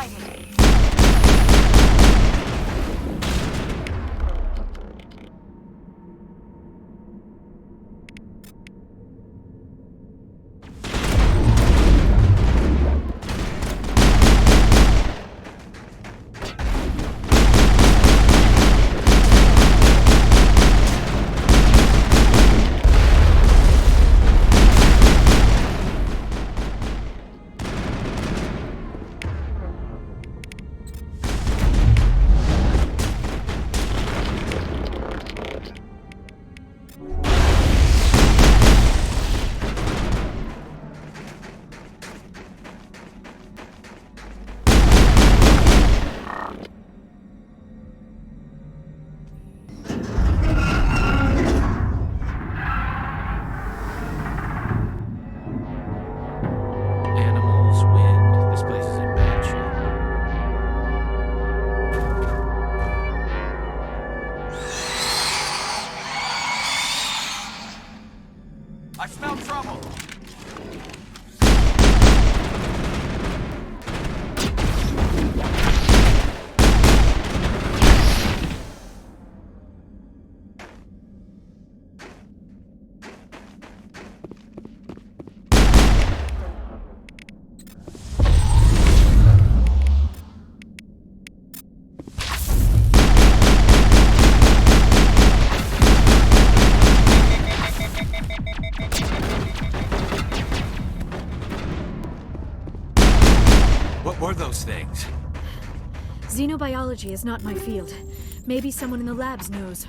sighted. I smell trouble! What were those things? Xenobiology is not my field. Maybe someone in the labs knows.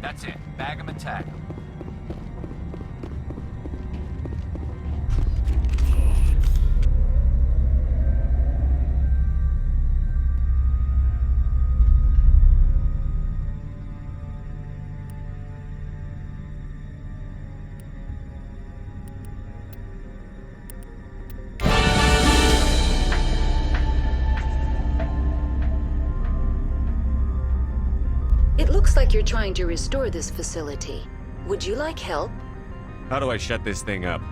That's it. Bag 'em and tag 'em. It looks like you're trying to restore this facility. Would you like help? How do I shut this thing up?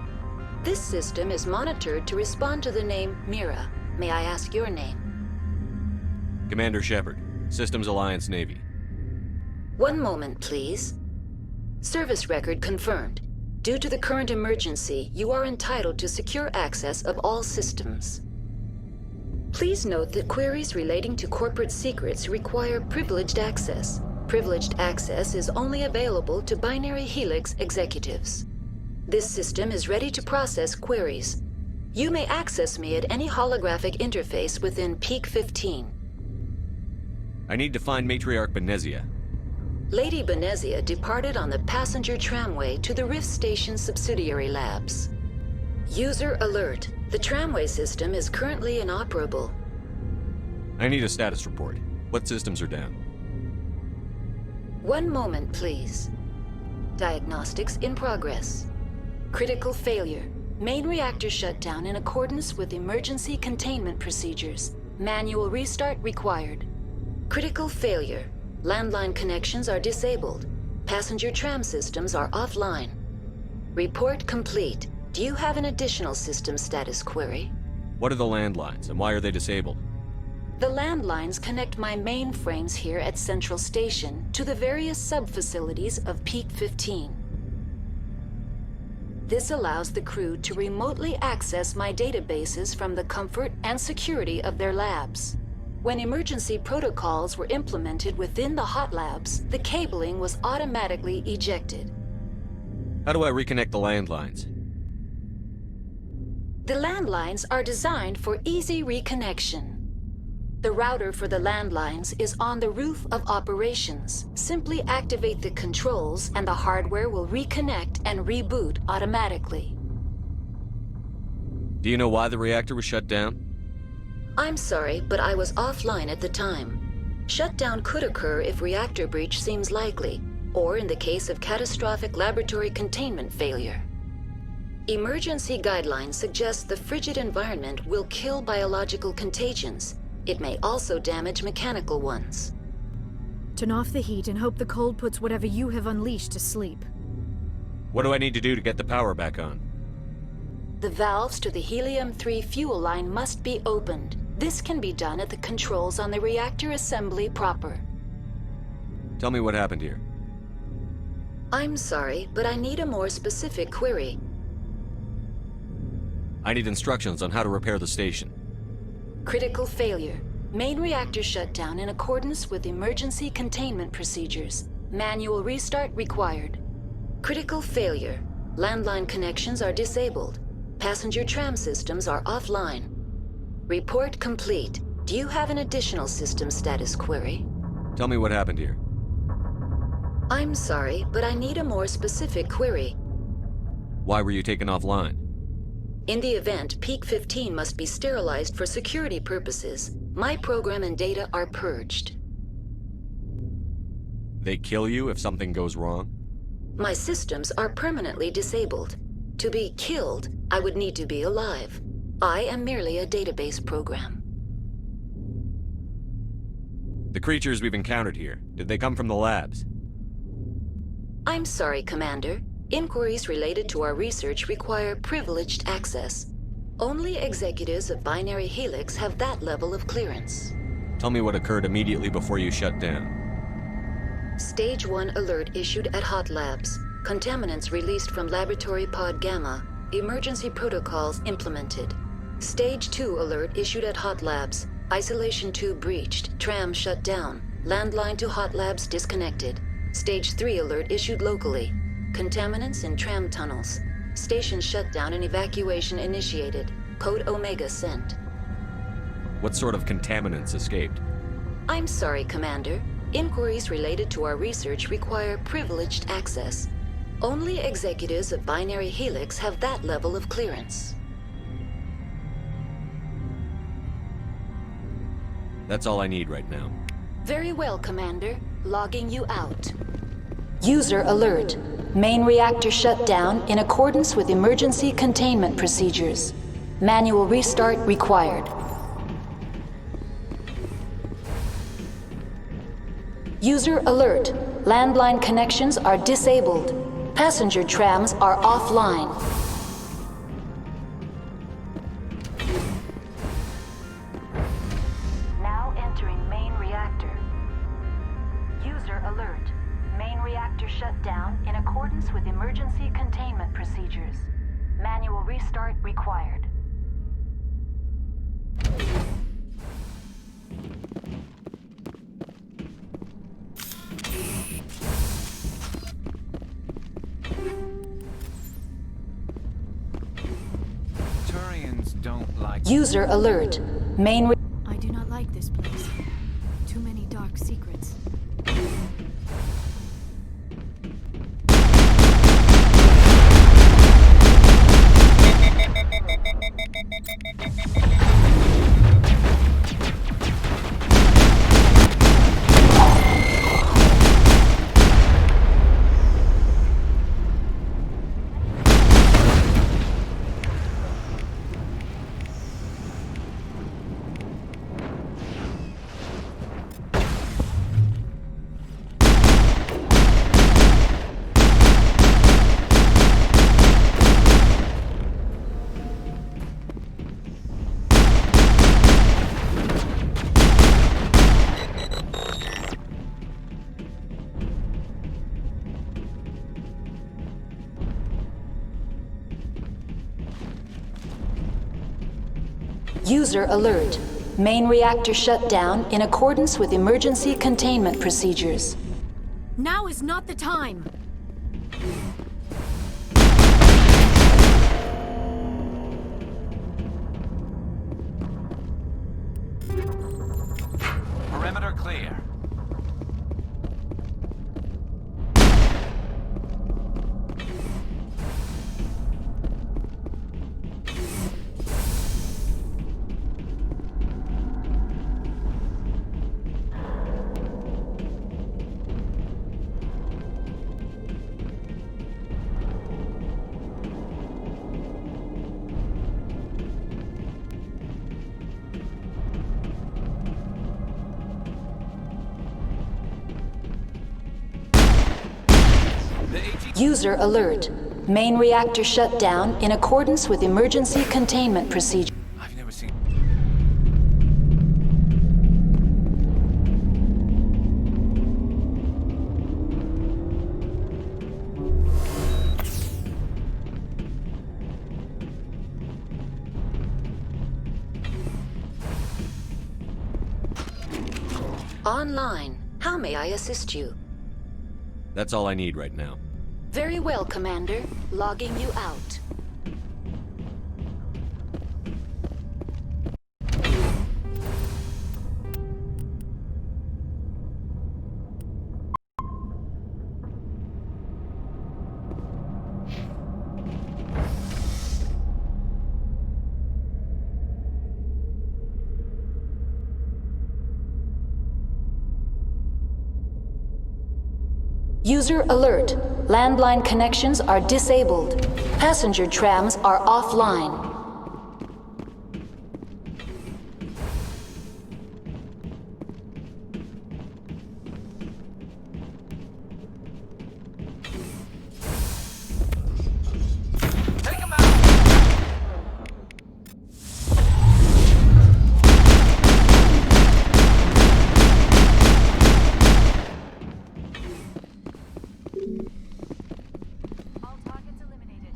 This system is monitored to respond to the name Mira. May I ask your name? Commander Shepard, Systems Alliance Navy. One moment, please. Service record confirmed. Due to the current emergency, you are entitled to secure access of all systems. Please note that queries relating to corporate secrets require privileged access. Privileged access is only available to Binary Helix executives. This system is ready to process queries. You may access me at any holographic interface within Peak 15. I need to find Matriarch Benezia. Lady Benezia departed on the passenger tramway to the Rift Station subsidiary labs. User alert. The tramway system is currently inoperable. I need a status report. What systems are down? One moment, please. Diagnostics in progress. Critical failure. Main reactor shut down in accordance with emergency containment procedures. Manual restart required. Critical failure. Landline connections are disabled. Passenger tram systems are offline. Report complete. Do you have an additional system status query? What are the landlines, and why are they disabled? The landlines connect my mainframes here at Central Station to the various sub-facilities of Peak 15. This allows the crew to remotely access my databases from the comfort and security of their labs. When emergency protocols were implemented within the hot labs, the cabling was automatically ejected. How do I reconnect the landlines? The landlines are designed for easy reconnection. The router for the landlines is on the roof of operations. Simply activate the controls and the hardware will reconnect and reboot automatically. Do you know why the reactor was shut down? I'm sorry, but I was offline at the time. Shutdown could occur if reactor breach seems likely, or in the case of catastrophic laboratory containment failure. Emergency guidelines suggest the frigid environment will kill biological contagions. It may also damage mechanical ones. Turn off the heat and hope the cold puts whatever you have unleashed to sleep. What do I need to do to get the power back on? The valves to the helium-3 fuel line must be opened. This can be done at the controls on the reactor assembly proper. Tell me what happened here. I'm sorry, but I need a more specific query. I need instructions on how to repair the station. Critical failure. Main reactor shut down in accordance with emergency containment procedures. Manual restart required. Critical failure. Landline connections are disabled. Passenger tram systems are offline. Report complete. Do you have an additional system status query? Tell me what happened here. I'm sorry, but I need a more specific query. Why were you taken offline? In the event, Peak 15 must be sterilized for security purposes. My program and data are purged. They kill you if something goes wrong? My systems are permanently disabled. To be killed, I would need to be alive. I am merely a database program. The creatures we've encountered here, did they come from the labs? I'm sorry, Commander. Inquiries related to our research require privileged access. Only executives of Binary Helix have that level of clearance. Tell me what occurred immediately before you shut down. Stage 1 alert issued at Hot Labs. Contaminants released from Laboratory Pod Gamma. Emergency protocols implemented. Stage 2 alert issued at Hot Labs. Isolation tube breached. Tram shut down. Landline to Hot Labs disconnected. Stage 3 alert issued locally. Contaminants in tram tunnels. Station shutdown and evacuation initiated. Code Omega sent. What sort of contaminants escaped? I'm sorry, Commander. Inquiries related to our research require privileged access. Only executives of Binary Helix have that level of clearance. That's all I need right now. Very well, Commander. Logging you out. User alert. Main reactor shut down in accordance with emergency containment procedures. Manual restart required. User alert. Landline connections are disabled. Passenger trams are offline. Now entering main reactor. User alert. Main reactor shut down in accordance with emergency containment procedures. Manual restart required. Turians don't like... User alert. Main I do not like this place. Too many dark secrets. User alert. Main reactor shut down in accordance with emergency containment procedures. Now is not the time! Perimeter clear. User alert. Main reactor shut down in accordance with emergency containment procedures. I've never seen... Online. How may I assist you? That's all I need right now. Very well, Commander. Logging you out. User alert. Landline connections are disabled. Passenger trams are offline. Take him out! All targets eliminated.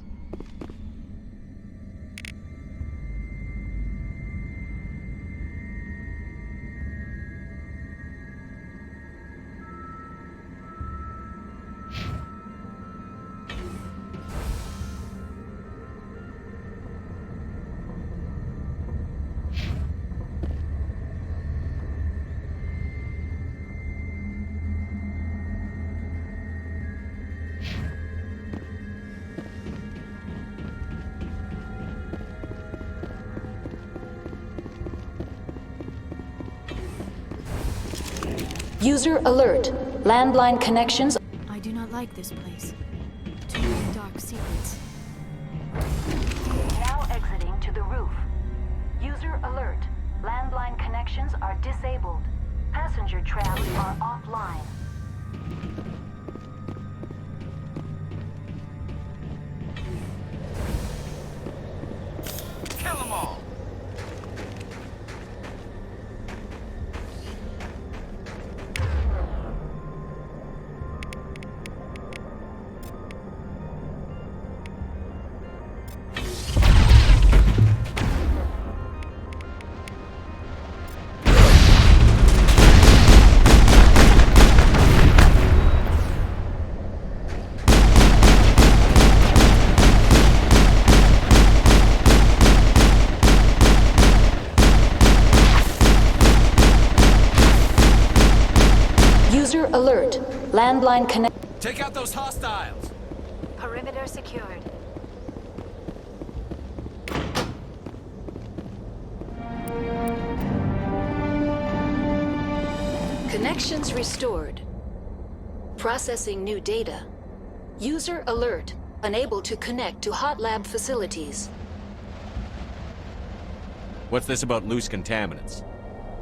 User alert. Landline connections. I do not like this place. Too many dark secrets. Now exiting to the roof. User alert. Landline connections are disabled. Passenger trams are offline. Kill them all! User alert. Landline connect. Take out those hostiles! Perimeter secured. Connections restored. Processing new data. User alert. Unable to connect to hot lab facilities. What's this about loose contaminants?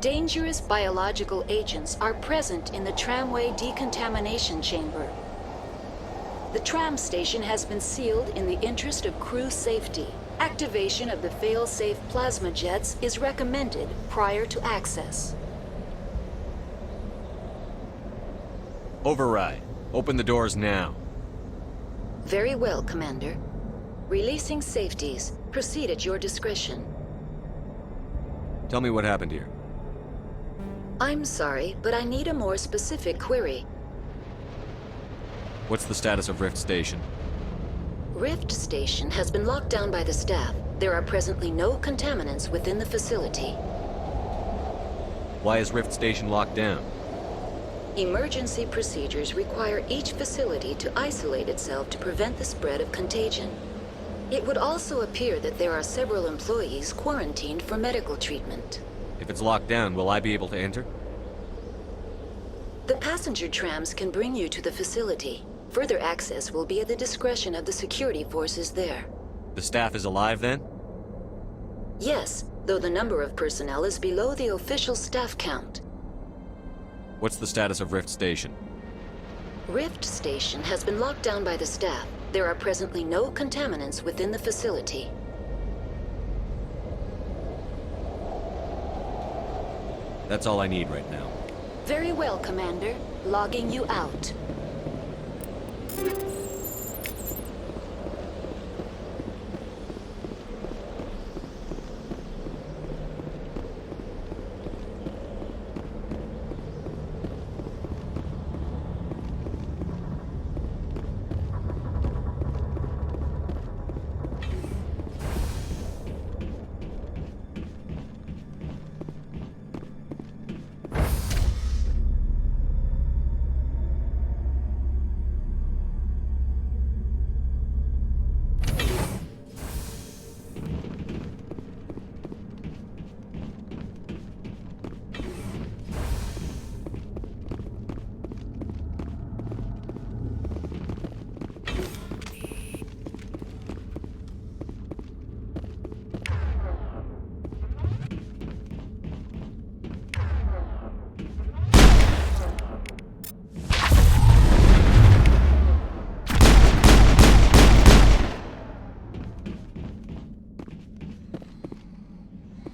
Dangerous biological agents are present in the tramway decontamination chamber. The tram station has been sealed in the interest of crew safety. Activation of the fail-safe plasma jets is recommended prior to access. Override. Open the doors now. Very well, Commander. Releasing safeties. Proceed at your discretion. Tell me what happened here. I'm sorry, but I need a more specific query. What's the status of Rift Station? Rift Station has been locked down by the staff. There are presently no contaminants within the facility. Why is Rift Station locked down? Emergency procedures require each facility to isolate itself to prevent the spread of contagion. It would also appear that there are several employees quarantined for medical treatment. If it's locked down, will I be able to enter? The passenger trams can bring you to the facility. Further access will be at the discretion of the security forces there. The staff is alive then? Yes, though the number of personnel is below the official staff count. What's the status of Rift Station? Rift Station has been locked down by the staff. There are presently no contaminants within the facility. That's all I need right now. Very well, Commander. Logging you out.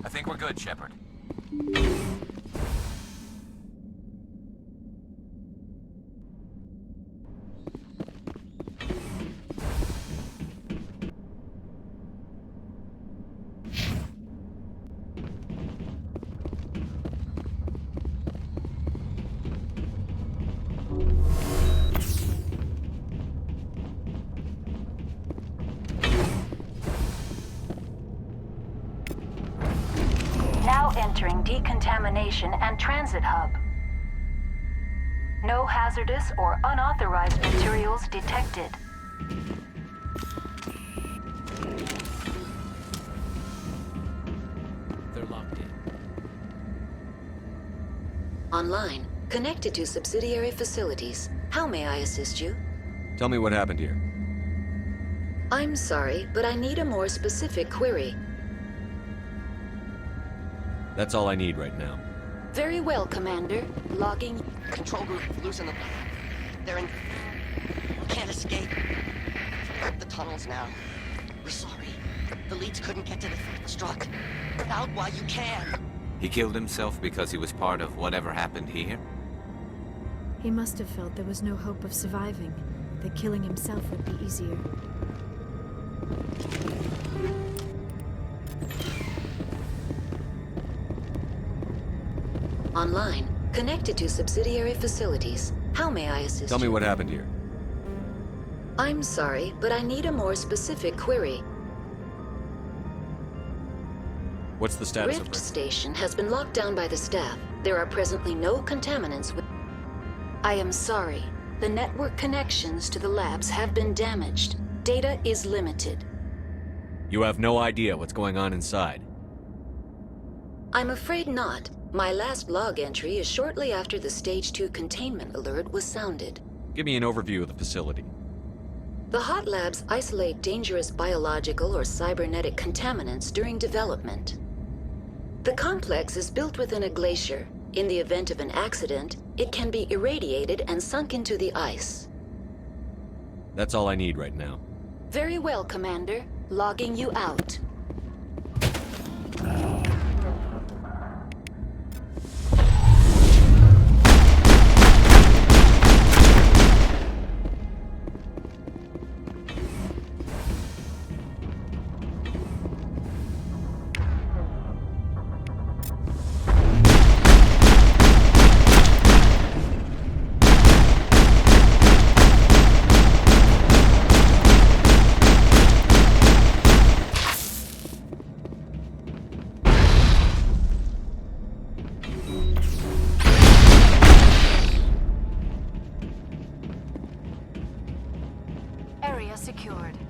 I think we're good, Shepard. Now entering decontamination and transit hub. No hazardous or unauthorized materials detected. They're locked in. Online. Connected to subsidiary facilities. How may I assist you? Tell me what happened here. I'm sorry, but I need a more specific query. That's all I need right now. Very well, Commander. Logging... Control group, loosen them. They're in... Can't escape. The tunnels now. We're sorry. The leads couldn't get to the struck. Out while you can. He killed himself because he was part of whatever happened here? He must have felt there was no hope of surviving, that killing himself would be easier. Online. Connected to subsidiary facilities. How may I assist you? Tell me what happened here. I'm sorry, but I need a more specific query. What's the status of Rift Rift? Station has been locked down by the staff. There are presently no contaminants with... I am sorry. The network connections to the labs have been damaged. Data is limited. You have no idea what's going on inside. I'm afraid not. My last log entry is shortly after the Stage 2 containment alert was sounded. Give me an overview of the facility. The hot labs isolate dangerous biological or cybernetic contaminants during development. The complex is built within a glacier. In the event of an accident, it can be irradiated and sunk into the ice. That's all I need right now. Very well, Commander. Logging you out. secured.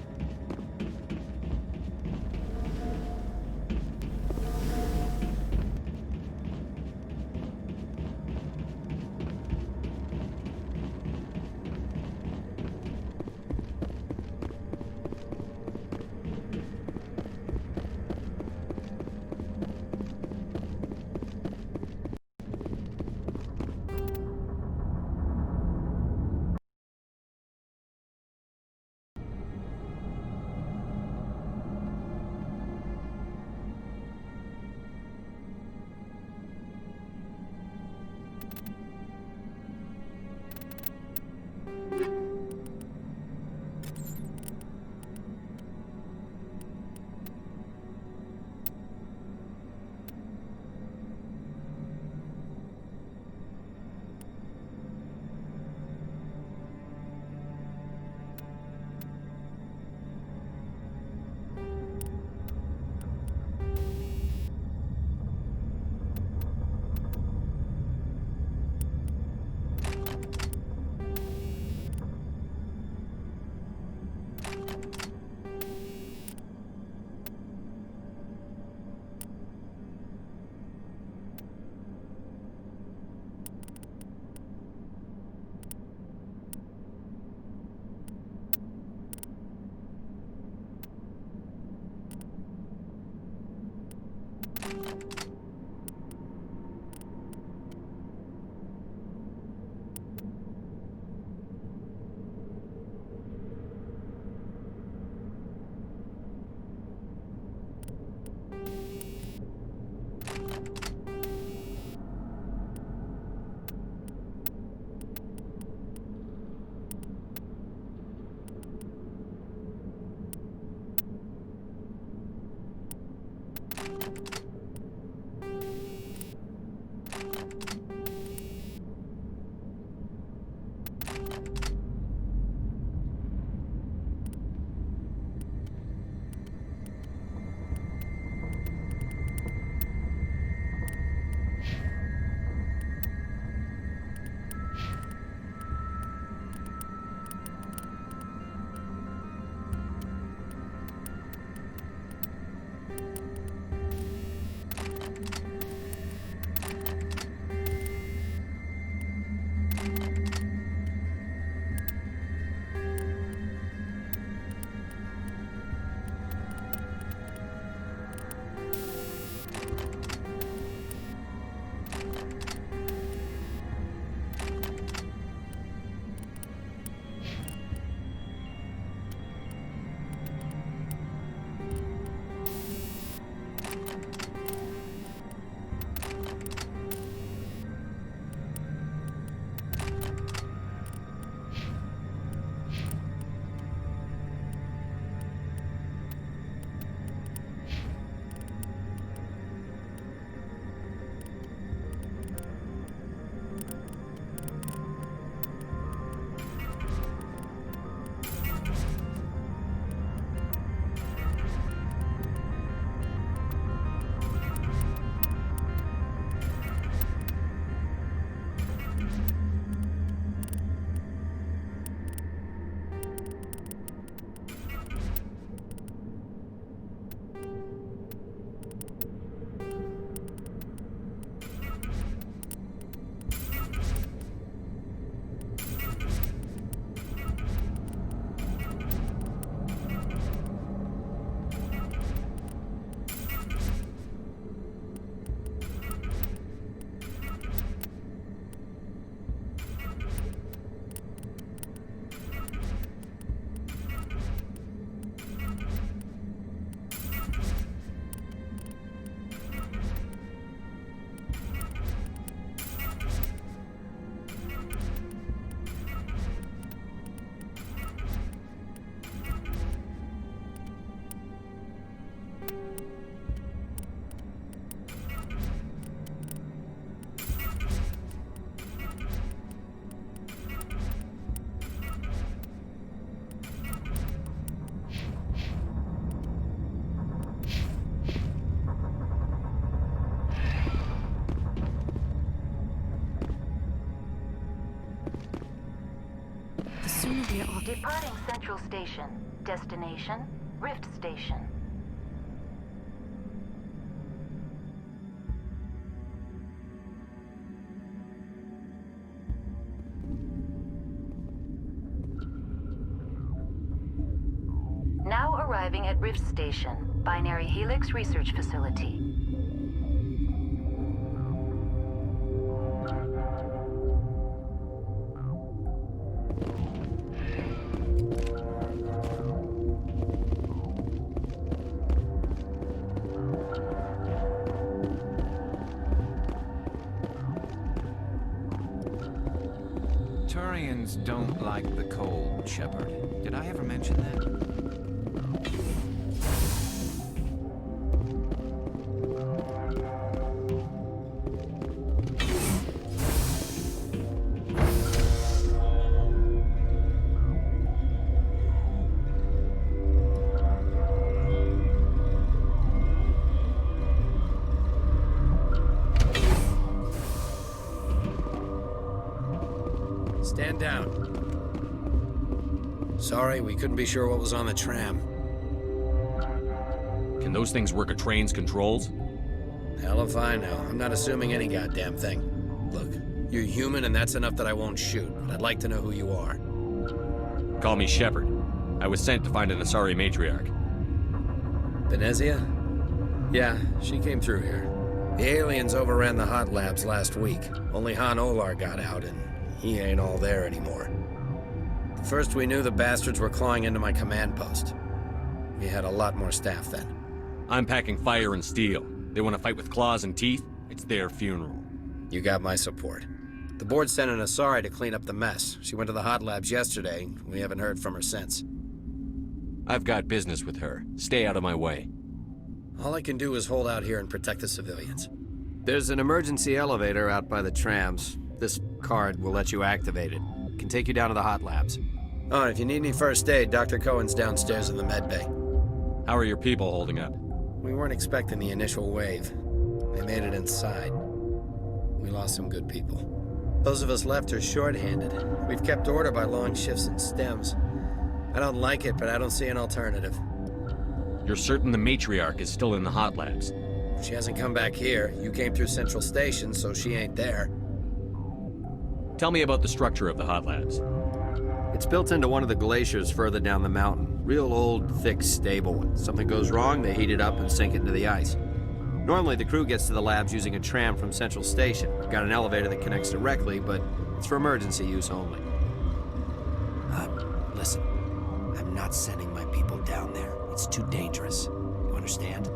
Presumably off. Departing Central Station. Destination, Rift Station. Now arriving at Rift Station, Binary Helix Research Facility. Turians don't like the cold, Shepard. Did I ever mention that? Stand down. Sorry, we couldn't be sure what was on the tram. Can those things work a train's controls? Hell if I know. I'm not assuming any goddamn thing. Look, you're human and that's enough that I won't shoot, but I'd like to know who you are. Call me Shepard. I was sent to find an Asari Matriarch. Benezia? Yeah, she came through here. The aliens overran the hot labs last week. Only Han Olar got out and he ain't all there anymore. The first we knew, the bastards were clawing into my command post. We had a lot more staff then. I'm packing fire and steel. They want to fight with claws and teeth? It's their funeral. You got my support. The board sent an Asari to clean up the mess. She went to the hot labs yesterday. We haven't heard from her since. I've got business with her. Stay out of my way. All I can do is hold out here and protect the civilians. There's an emergency elevator out by the trams. This card will let you activate it. Can take you down to the hot labs. Oh, and if you need any first aid, Dr. Cohen's downstairs in the med bay. How are your people holding up? We weren't expecting the initial wave. They made it inside. We lost some good people. Those of us left are short-handed. We've kept order by long shifts and stems. I don't like it, but I don't see an alternative. You're certain the Matriarch is still in the hot labs? She hasn't come back here. You came through Central Station, so she ain't there. Tell me about the structure of the hot labs. It's built into one of the glaciers further down the mountain. Real old, thick, stable. When something goes wrong, they heat it up and sink it into the ice. Normally, the crew gets to the labs using a tram from Central Station. We've got an elevator that connects directly, but it's for emergency use only. Listen. I'm not sending my people down there. It's too dangerous. You understand?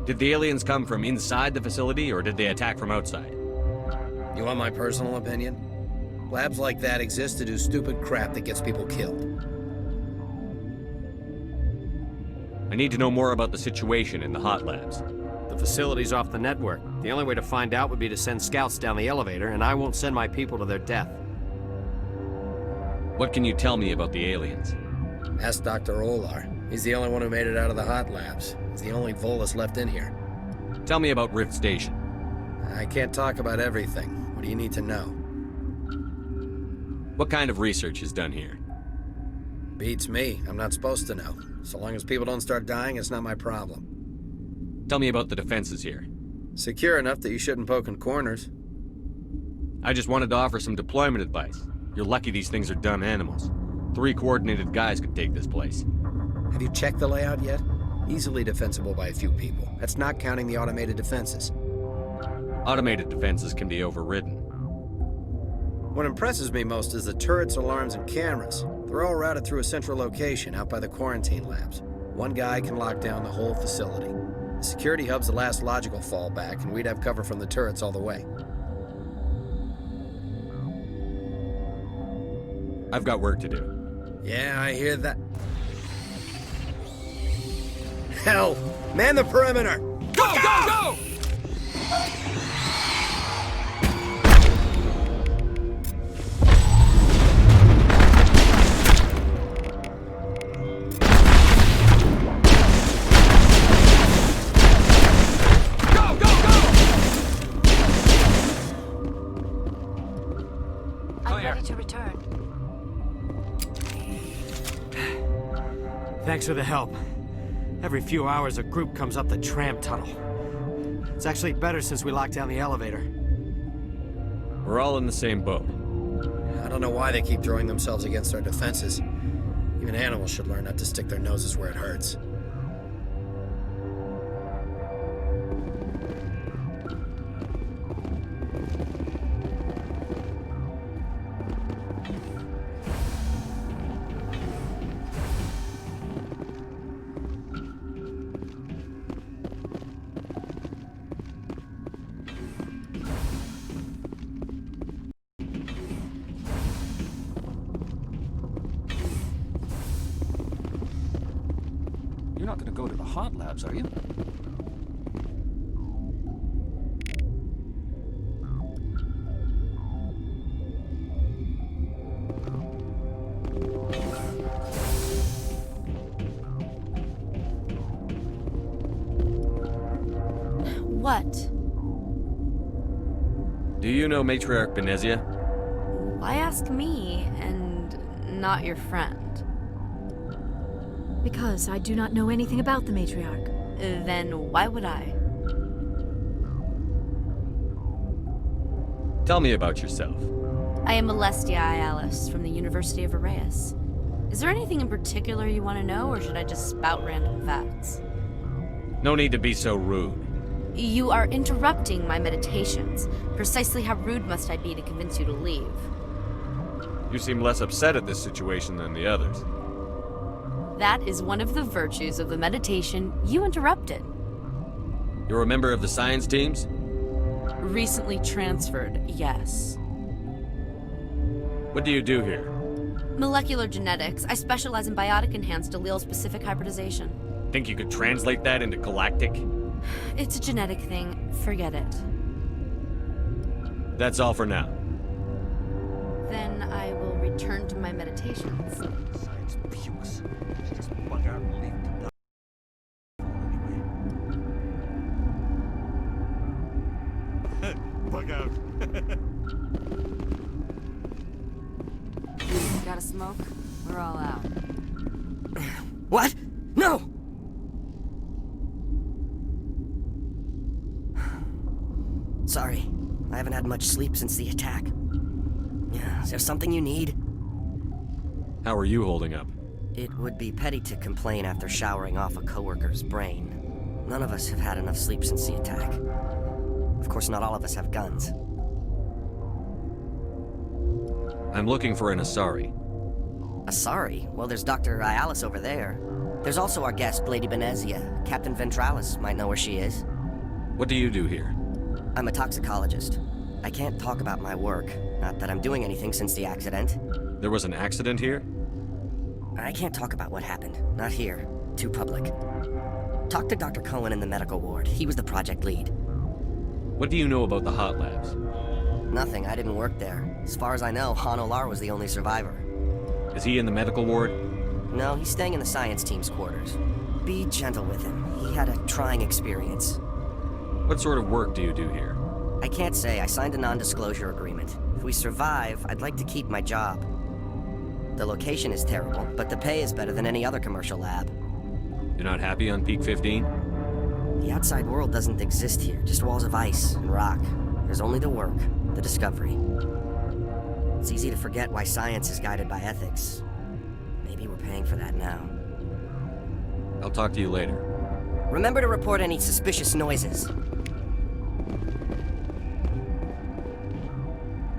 Did the aliens come from inside the facility, or did they attack from outside? You want my personal opinion? Labs like that exist to do stupid crap that gets people killed. I need to know more about the situation in the hot labs. The facility's off the network. The only way to find out would be to send scouts down the elevator, and I won't send my people to their death. What can you tell me about the aliens? Ask Dr. Olar. He's the only one who made it out of the hot labs. He's the only Volus left in here. Tell me about Rift Station. I can't talk about everything. What do you need to know? What kind of research is done here? Beats me. I'm not supposed to know. So long as people don't start dying, it's not my problem. Tell me about the defenses here. Secure enough that you shouldn't poke in corners. I just wanted to offer some deployment advice. You're lucky these things are dumb animals. 3 coordinated guys could take this place. Have you checked the layout yet? Easily defensible by a few people. That's not counting the automated defenses. Automated defenses can be overridden. What impresses me most is the turrets, alarms, and cameras. They're all routed through a central location out by the quarantine labs. One guy can lock down the whole facility. The security hub's the last logical fallback, and we'd have cover from the turrets all the way. I've got work to do. Yeah, I hear that. Hell! Man the perimeter! Go, go, go! I'm ready to return. Thanks for the help. Every few hours, a group comes up the tram tunnel. It's actually better since we locked down the elevator. We're all in the same boat. I don't know why they keep throwing themselves against our defenses. Even animals should learn not to stick their noses where it hurts. You're not gonna go to the hot labs, are you? What? Do you know Matriarch Benezia? Why ask me and not your friend? Because I do not know anything about the Matriarch. Then why would I? Tell me about yourself. I am Celestia Alice from the University of Arrayas. Is there anything in particular you want to know, or should I just spout random facts? No need to be so rude. You are interrupting my meditations. Precisely how rude must I be to convince you to leave? You seem less upset at this situation than the others. That is one of the virtues of the meditation you interrupted. You're a member of the science teams? Recently transferred, yes. What do you do here? Molecular genetics. I specialize in biotic-enhanced allele-specific hybridization. Think you could translate that into galactic? It's a genetic thing. Forget it. That's all for now. Then I will return to my meditations. Besides pukes, just bug out and leave to die. Bug out. Got a smoke? We're all out. What? No! Sorry, I haven't had much sleep since the attack. Yeah, is there something you need? How are you holding up? It would be petty to complain after showering off a coworker's brain. None of us have had enough sleep since the attack. Of course, not all of us have guns. I'm looking for an Asari. Asari? Well, there's Dr. Ayalis over there. There's also our guest, Lady Benezia. Captain Ventralis might know where she is. What do you do here? I'm a toxicologist. I can't talk about my work. Not that I'm doing anything since the accident. There was an accident here? I can't talk about what happened. Not here. Too public. Talk to Dr. Cohen in the medical ward. He was the project lead. What do you know about the hot labs? Nothing. I didn't work there. As far as I know, Han Olar was the only survivor. Is he in the medical ward? No, he's staying in the science team's quarters. Be gentle with him. He had a trying experience. What sort of work do you do here? I can't say. I signed a non-disclosure agreement. If we survive, I'd like to keep my job. The location is terrible, but the pay is better than any other commercial lab. You're not happy on Peak 15? The outside world doesn't exist here, just walls of ice and rock. There's only the work, the discovery. It's easy to forget why science is guided by ethics. Maybe we're paying for that now. I'll talk to you later. Remember to report any suspicious noises.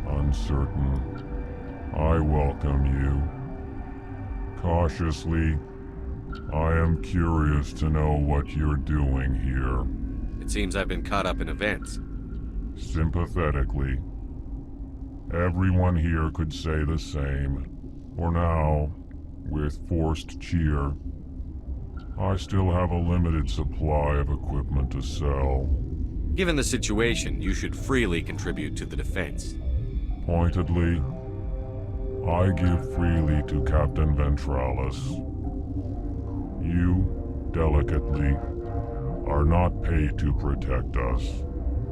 Uncertain. I welcome you. Cautiously, I am curious to know what you're doing here. It seems I've been caught up in events. Sympathetically. Everyone here could say the same. For now, with forced cheer, I still have a limited supply of equipment to sell. Given the situation, you should freely contribute to the defense. Pointedly, I give freely to Captain Ventralis. You, delicately, are not paid to protect us.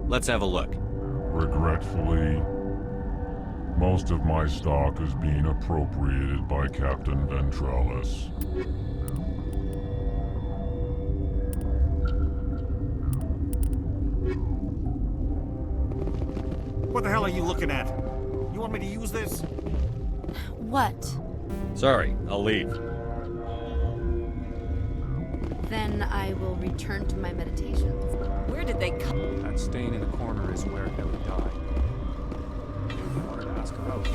Let's have a look. Regretfully, most of my stock is being appropriated by Captain Ventralis. hell are you looking at? You want me to use this? What? Sorry, I'll leave. Then I will return to my meditations. Where did they come? That stain in the corner is where Ellie died. Maybe you wanted to ask her out.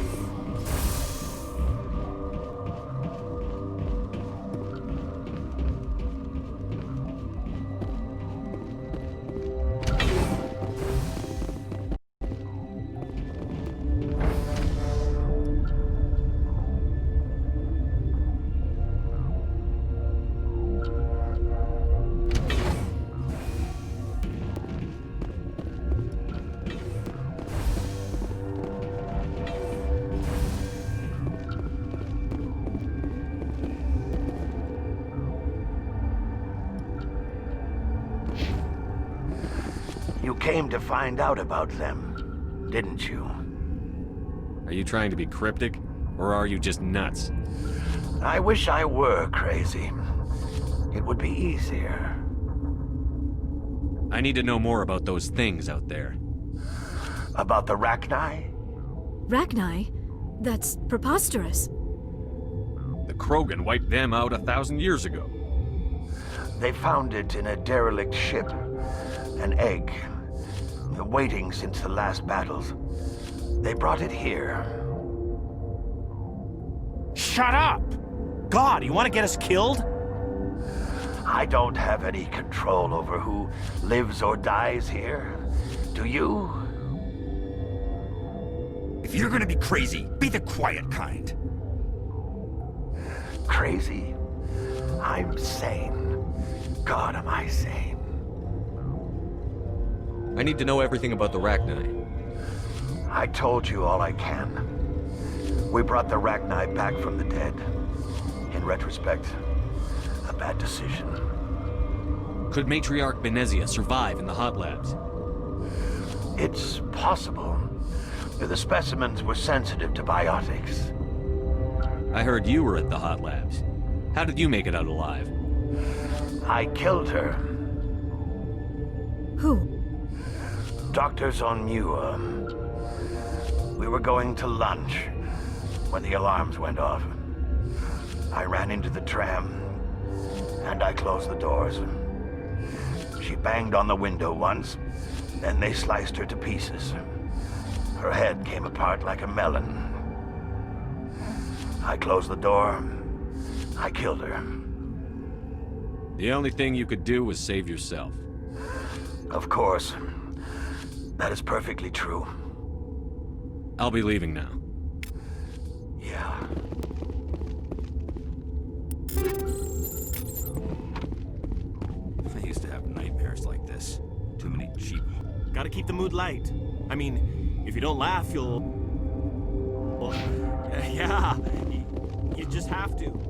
You came to find out about them, didn't you? Are you trying to be cryptic, or are you just nuts? I wish I were crazy. It would be easier. I need to know more about those things out there. About the Rachni? Rachni? That's preposterous. The Krogan wiped them out 1,000 years ago. They found it in a derelict ship. An egg. Waiting since the last battles. They brought it here. Shut up! God, you want to get us killed? I don't have any control over who lives or dies here. Do you? If you're gonna be crazy, be the quiet kind. Crazy? I'm sane. God, am I sane? I need to know everything about the Rachni. I told you all I can. We brought the Rachni back from the dead. In retrospect, a bad decision. Could Matriarch Benezia survive in the hot labs? It's possible. The specimens were sensitive to biotics. I heard you were at the hot labs. How did you make it out alive? I killed her. Who? Doctors on Muir. We were going to lunch when the alarms went off. I ran into the tram, and I closed the doors. She banged on the window once, then they sliced her to pieces. Her head came apart like a melon. I closed the door. I killed her. The only thing you could do was save yourself. Of course. That is perfectly true. I'll be leaving now. Yeah. I used to have nightmares like this. Too many cheap. Gotta keep the mood light. I mean, if you don't laugh, you'll... Well, yeah, you just have to.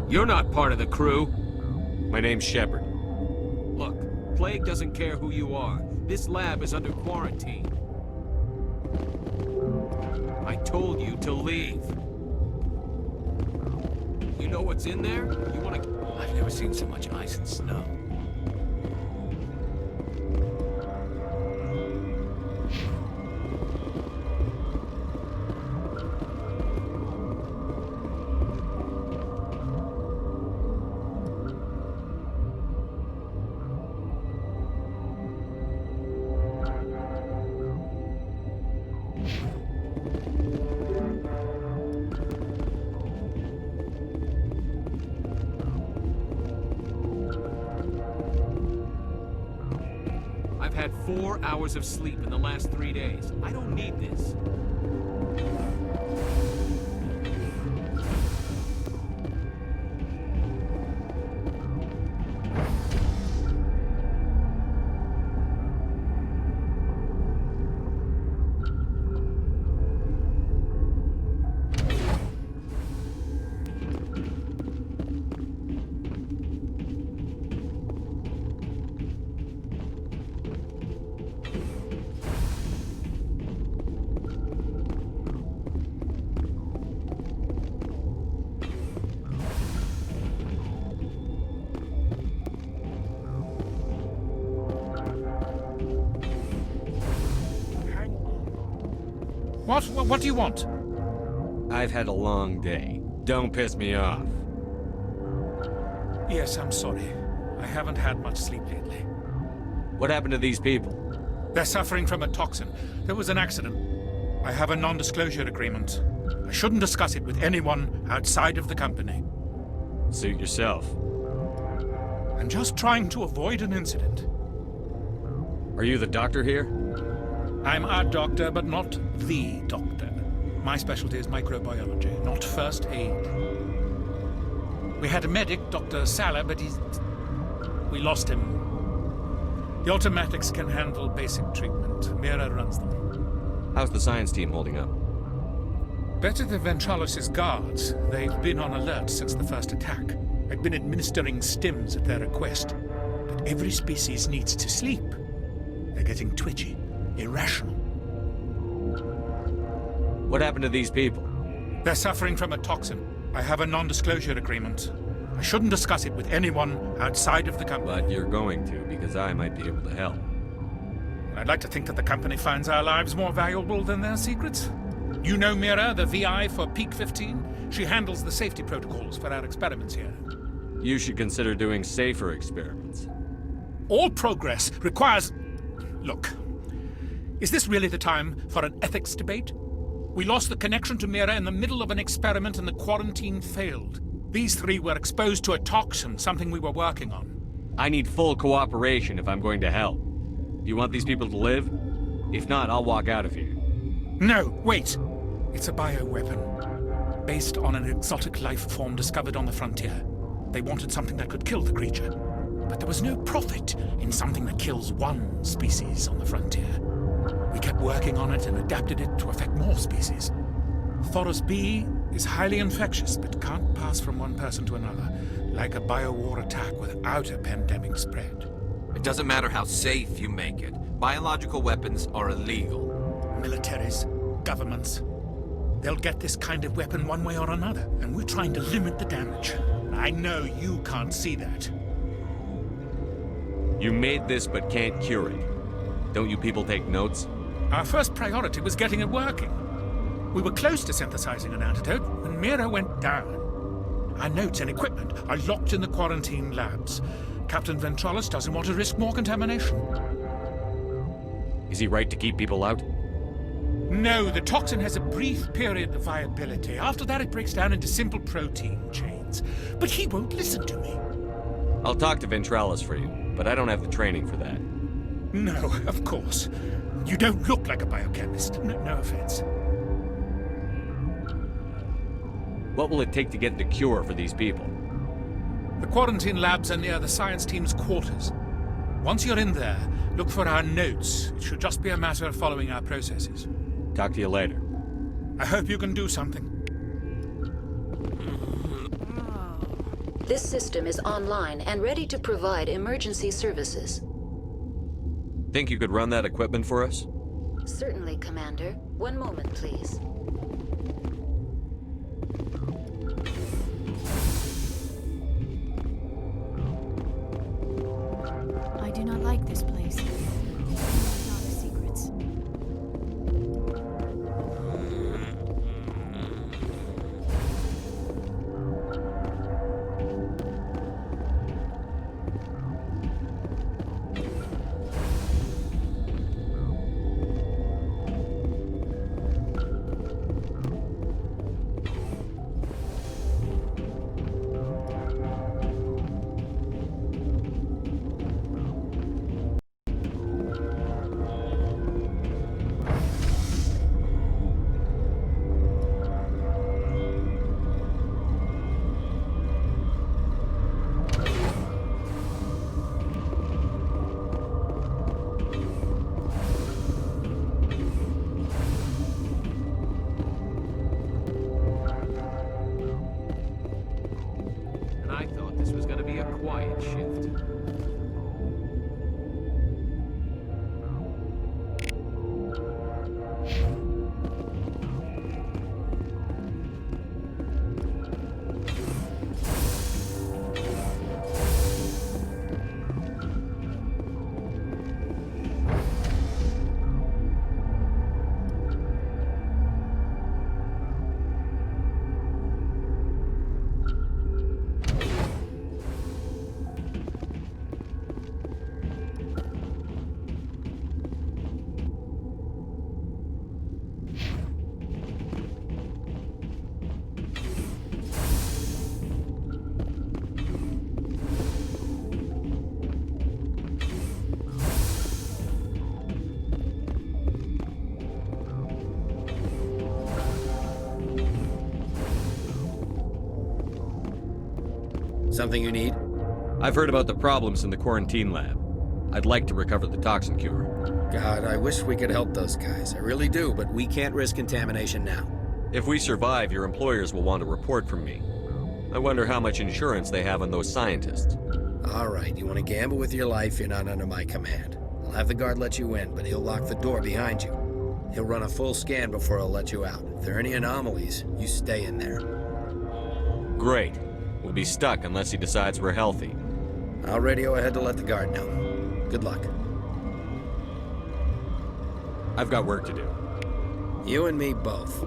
You're not part of the crew. My name's Shepard. Look, Plague doesn't care who you are. This lab is under quarantine. I told you to leave. You know what's in there? You wanna... I've never seen so much ice and snow. I've had 4 hours of sleep in the last 3 days. I don't need this. What do you want? I've had a long day. Don't piss me off. Yes, I'm sorry. I haven't had much sleep lately. What happened to these people? They're suffering from a toxin. There was an accident. I have a non-disclosure agreement. I shouldn't discuss it with anyone outside of the company. Suit yourself. I'm just trying to avoid an incident. Are you the doctor here? I'm a doctor, but not the doctor. My specialty is microbiology, not first aid. We had a medic, Dr. Salah, but we lost him. The automatics can handle basic treatment. Mira runs them. How's the science team holding up? Better than Ventralis' guards. They've been on alert since the first attack. I've been administering stims at their request. But every species needs to sleep. They're getting twitchy, irrational. What happened to these people? They're suffering from a toxin. I have a non-disclosure agreement. I shouldn't discuss it with anyone outside of the company. But you're going to, because I might be able to help. I'd like to think that the company finds our lives more valuable than their secrets. You know Mira, the VI for Peak 15? She handles the safety protocols for our experiments here. You should consider doing safer experiments. All progress requires... Look, is this really the time for an ethics debate? We lost the connection to Mira in the middle of an experiment and the quarantine failed. These three were exposed to a toxin, something we were working on. I need full cooperation if I'm going to help. You want these people to live? If not, I'll walk out of here. No, wait! It's a bioweapon, based on an exotic life form discovered on the frontier. They wanted something that could kill the creature. But there was no profit in something that kills one species on the frontier. We kept working on it and adapted it to affect more species. Thoros B is highly infectious, but can't pass from one person to another, like a biowar attack without a pandemic spread. It doesn't matter how safe you make it. Biological weapons are illegal. Militaries, governments, they'll get this kind of weapon one way or another, and we're trying to limit the damage. I know you can't see that. You made this but can't cure it. Don't you people take notes? Our first priority was getting it working. We were close to synthesizing an antidote when Mira went down. Our notes and equipment are locked in the quarantine labs. Captain Ventralis doesn't want to risk more contamination. Is he right to keep people out? No, the toxin has a brief period of viability. After that, it breaks down into simple protein chains. But he won't listen to me. I'll talk to Ventralis for you, but I don't have the training for that. No, of course. You don't look like a biochemist. No offense. What will it take to get the cure for these people? The quarantine labs are near the science team's quarters. Once you're in there, look for our notes. It should just be a matter of following our processes. Talk to you later. I hope you can do something. This system is online and ready to provide emergency services. Think you could run that equipment for us? Certainly, Commander. One moment, please. I do not like this place. Not the secrets. Something you need? I've heard about the problems in the quarantine lab. I'd like to recover the toxin cure. God, I wish we could help those guys. I really do, but we can't risk contamination now. If we survive, your employers will want a report from me. I wonder how much insurance they have on those scientists. All right, you want to gamble with your life, you're not under my command. I'll have the guard let you in, but he'll lock the door behind you. He'll run a full scan before he'll let you out. If there are any anomalies, you stay in there. Great. We'll be stuck unless he decides we're healthy. I'll radio ahead to let the guard know. Good luck. I've got work to do. You and me both.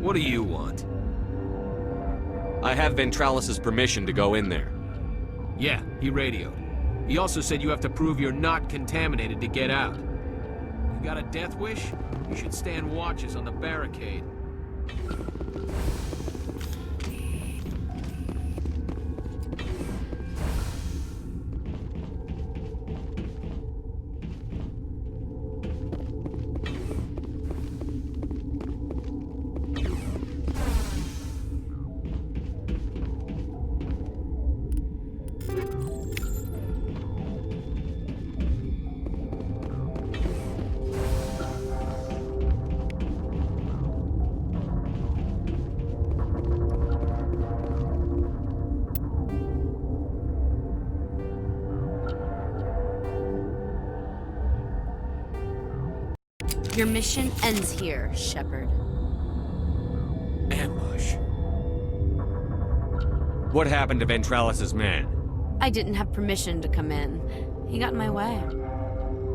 What do you want? I have Ventralis' permission to go in there. Yeah, he radioed. He also said you have to prove you're not contaminated to get out. You got a death wish? You should stand watches on the barricade. Your mission ends here, Shepard. Ambush. What happened to Ventralis' man? I didn't have permission to come in. He got in my way.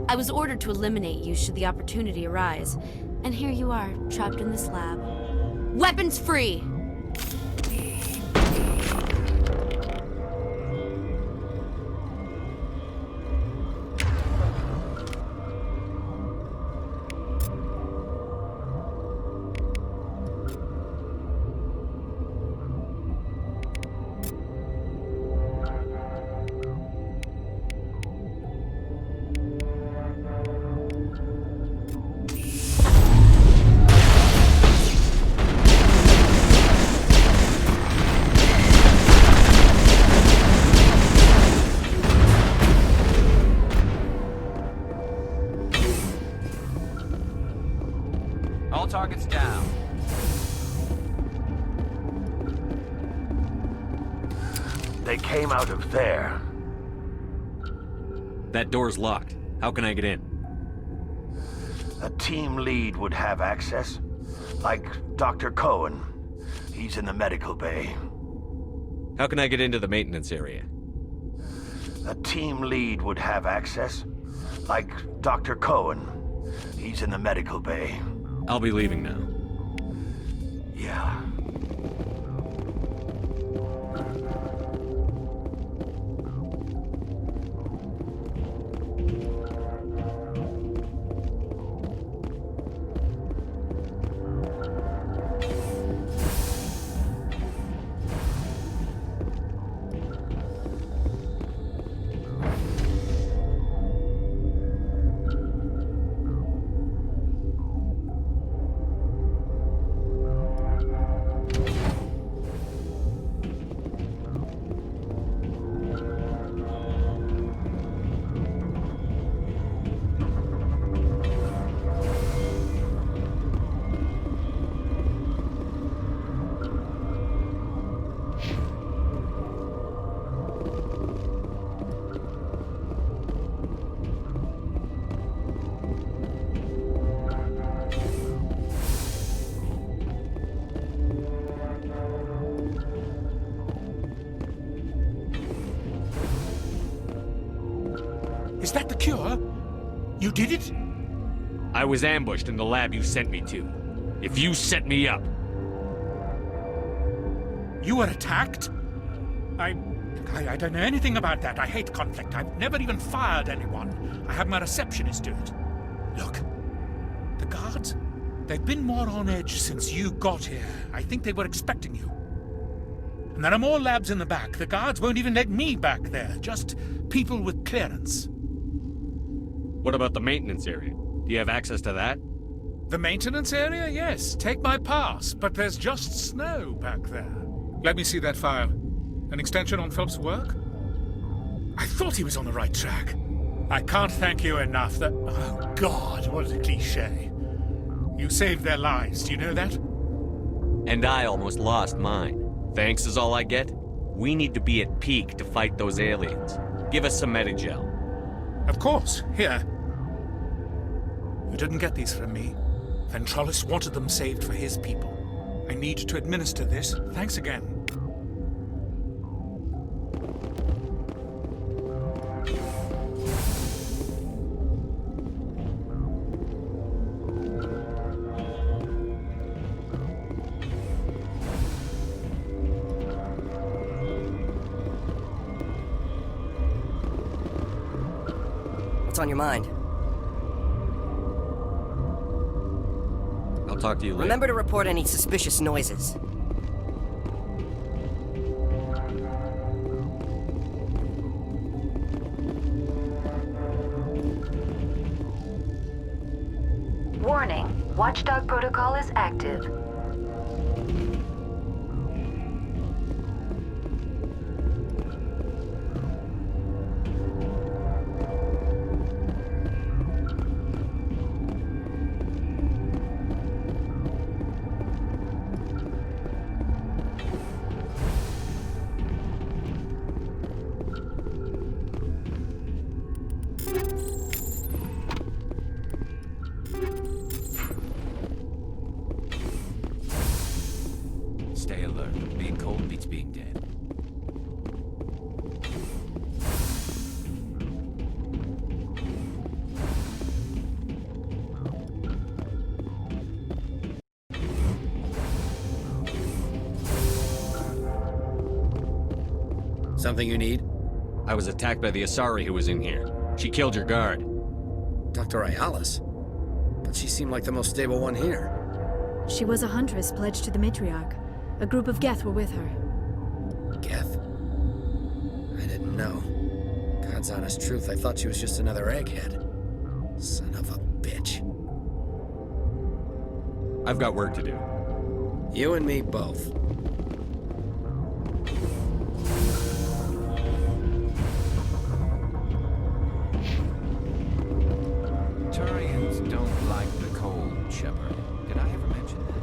I was ordered to eliminate you should the opportunity arise. And here you are, trapped in this lab. Weapons free! All targets down. They came out of there. That door's locked. How can I get in? A team lead would have access. Like Dr. Cohen. He's in the medical bay. How can I get into the maintenance area? A team lead would have access. Like Dr. Cohen. He's in the medical bay. I'll be leaving now. Yeah. Is that the cure? You did it? I was ambushed in the lab you sent me to. If you set me up... You were attacked? I don't know anything about that. I hate conflict. I've never even fired anyone. I have my receptionist do it. Look, the guards, they've been more on edge since you got here. I think they were expecting you. And there are more labs in the back. The guards won't even let me back there. Just people with clearance. What about the maintenance area? Do you have access to that? The maintenance area? Yes. Take my pass. But there's just snow back there. Let me see that file. An extension on Phelps' work? I thought he was on the right track. I can't thank you enough that... Oh, God, what a cliché. You saved their lives, do you know that? And I almost lost mine. Thanks is all I get? We need to be at peak to fight those aliens. Give us some Medigel. Of course. Here. You didn't get these from me. Ventralis wanted them saved for his people. I need to administer this. Thanks again. What's on your mind? I'll talk to you later. Remember to report any suspicious noises. Warning, Watchdog protocol is active. Stay alert. Being cold beats being dead. Something you need? I was attacked by the Asari who was in here. She killed your guard. Dr. Ayalis? But she seemed like the most stable one here. She was a huntress pledged to the Matriarch. A group of Geth were with her. Geth? I didn't know. God's honest truth, I thought she was just another egghead. Son of a bitch. I've got work to do. You and me both. Turians don't like the cold, Shepard. Did I ever mention that?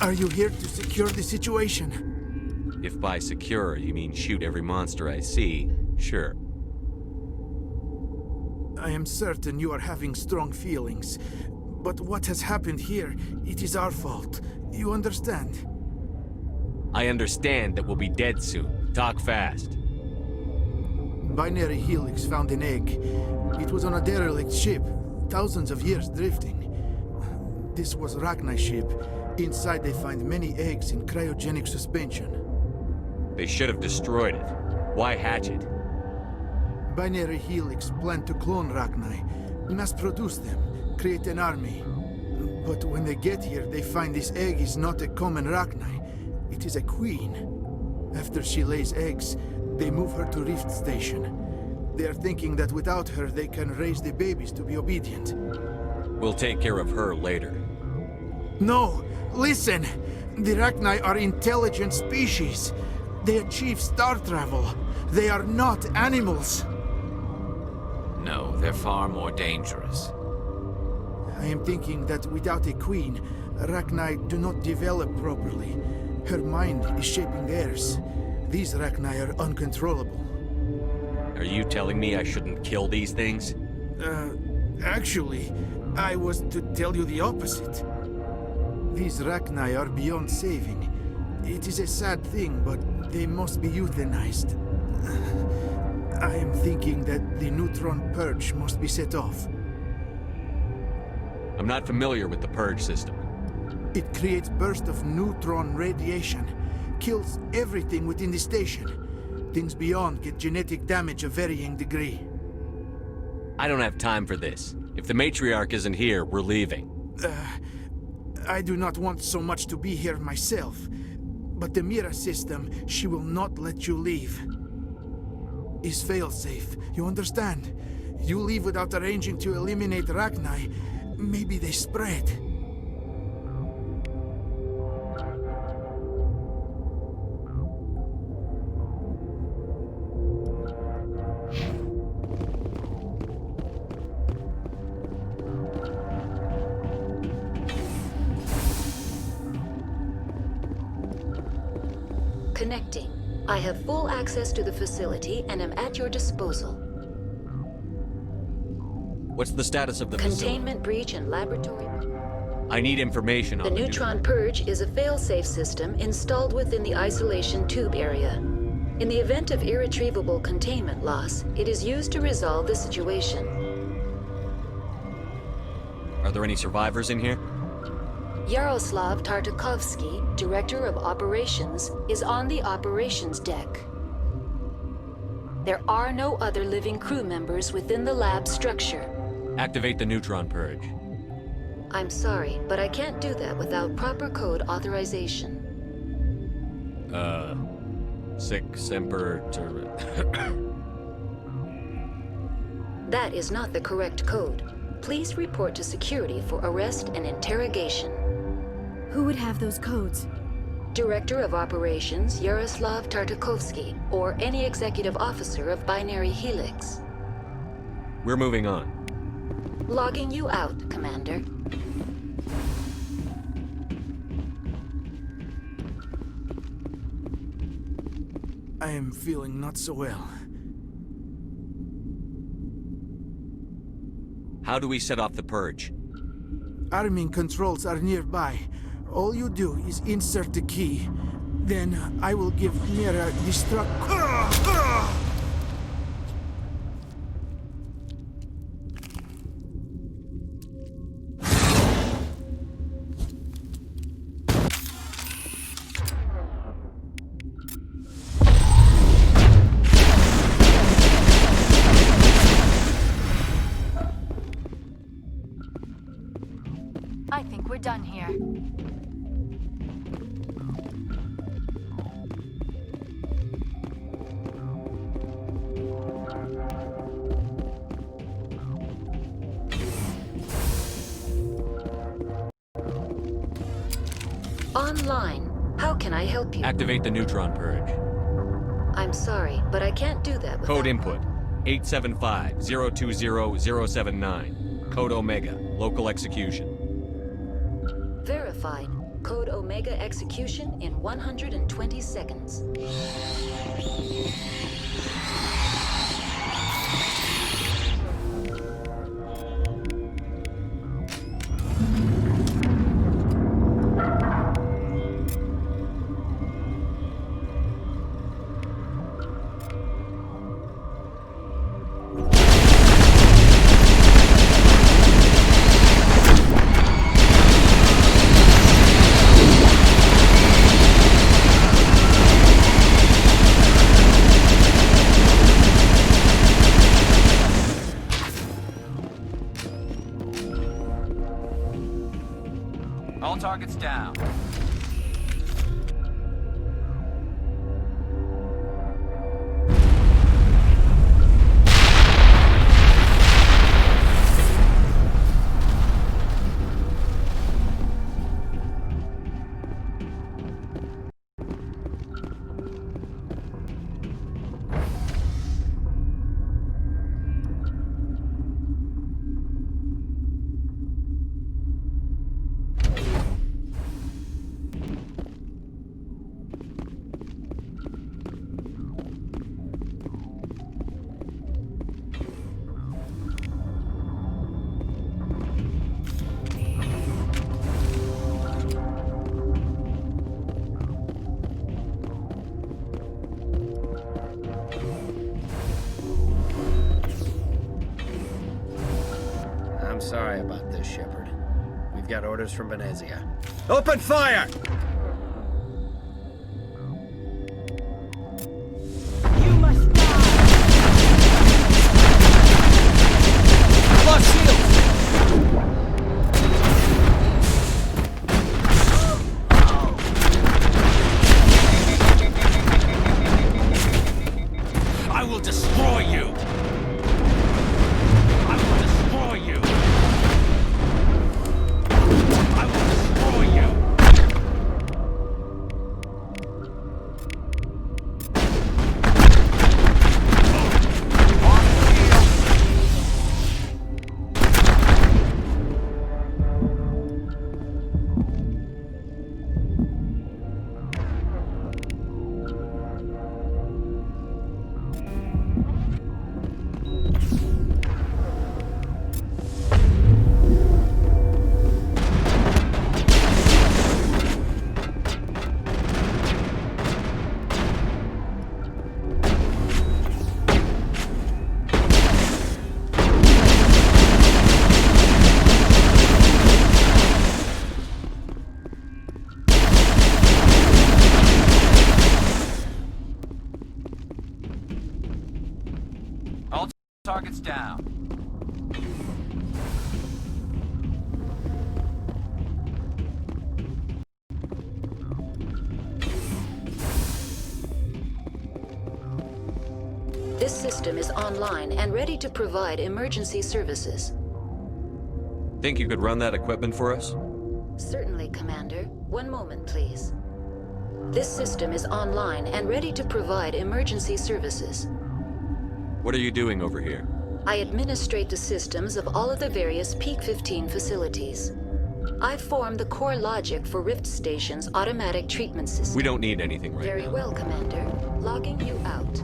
Are you here to secure the situation? If by secure you mean shoot every monster I see, sure. I am certain you are having strong feelings. But what has happened here, it is our fault. You understand? I understand that we'll be dead soon. Talk fast. Binary Helix found an egg. It was on a derelict ship, thousands of years drifting. This was Rachni's ship. Inside they find many eggs in cryogenic suspension. They should have destroyed it. Why hatch it? Binary Helix planned to clone Rachni, mass-produce them, create an army. But when they get here, they find this egg is not a common Rachni. It is a queen. After she lays eggs, they move her to Rift Station. They are thinking that without her, they can raise the babies to be obedient. We'll take care of her later. No! Listen! The Rachni are intelligent species. They achieve star travel. They are not animals. No, they're far more dangerous. I am thinking that without a queen, Rachni do not develop properly. Her mind is shaping theirs. These Rachni are uncontrollable. Are you telling me I shouldn't kill these things? Actually, I was to tell you the opposite. These Rachni are beyond saving. It is a sad thing, but they must be euthanized. I am thinking that the neutron purge must be set off. I'm not familiar with the purge system. It creates bursts of neutron radiation, kills everything within the station. Things beyond get genetic damage of varying degree. I don't have time for this. If the Matriarch isn't here, we're leaving. I do not want so much to be here myself. But the Mira system, she will not let you leave. Is failsafe, you understand? You leave without arranging to eliminate Rachni, maybe they spread. Connecting. I have full access to the facility and am at your disposal. What's the status of the facility? Containment breach and laboratory. I need information on the neutron purge is a fail-safe system installed within the isolation tube area. In the event of irretrievable containment loss, it is used to resolve the situation. Are there any survivors in here? Yaroslav Tartakovsky, Director of Operations, is on the operations deck. There are no other living crew members within the lab structure. Activate the neutron purge. I'm sorry, but I can't do that without proper code authorization. Sic semper That is not the correct code. Please report to security for arrest and interrogation. Who would have those codes? Director of Operations, Yaroslav Tartakovsky, or any executive officer of Binary Helix. We're moving on. Logging you out, Commander. I am feeling not so well. How do we set off the purge? Arming controls are nearby. All you do is insert the key. Then I will give Mira destruct. I think we're done here. Online. How can I help you? Activate the neutron purge. I'm sorry, but I can't do that without... Code input. 875-020-079. Code Omega. Local execution. Verified. Code Omega execution in 120 seconds. All targets down. I'm sorry about this, Shepard. We've got orders from Benezia. Open fire! You must die! Lost shields! I will destroy you! I will destroy you! I will destroy you! All targets down. This system is online and ready to provide emergency services. Think you could run that equipment for us? Certainly, Commander. One moment, please. This system is online and ready to provide emergency services. What are you doing over here? I administrate the systems of all of the various Peak 15 facilities. I form the core logic for Rift Station's automatic treatment system. We don't need anything right Very now. well, Commander. Logging you out.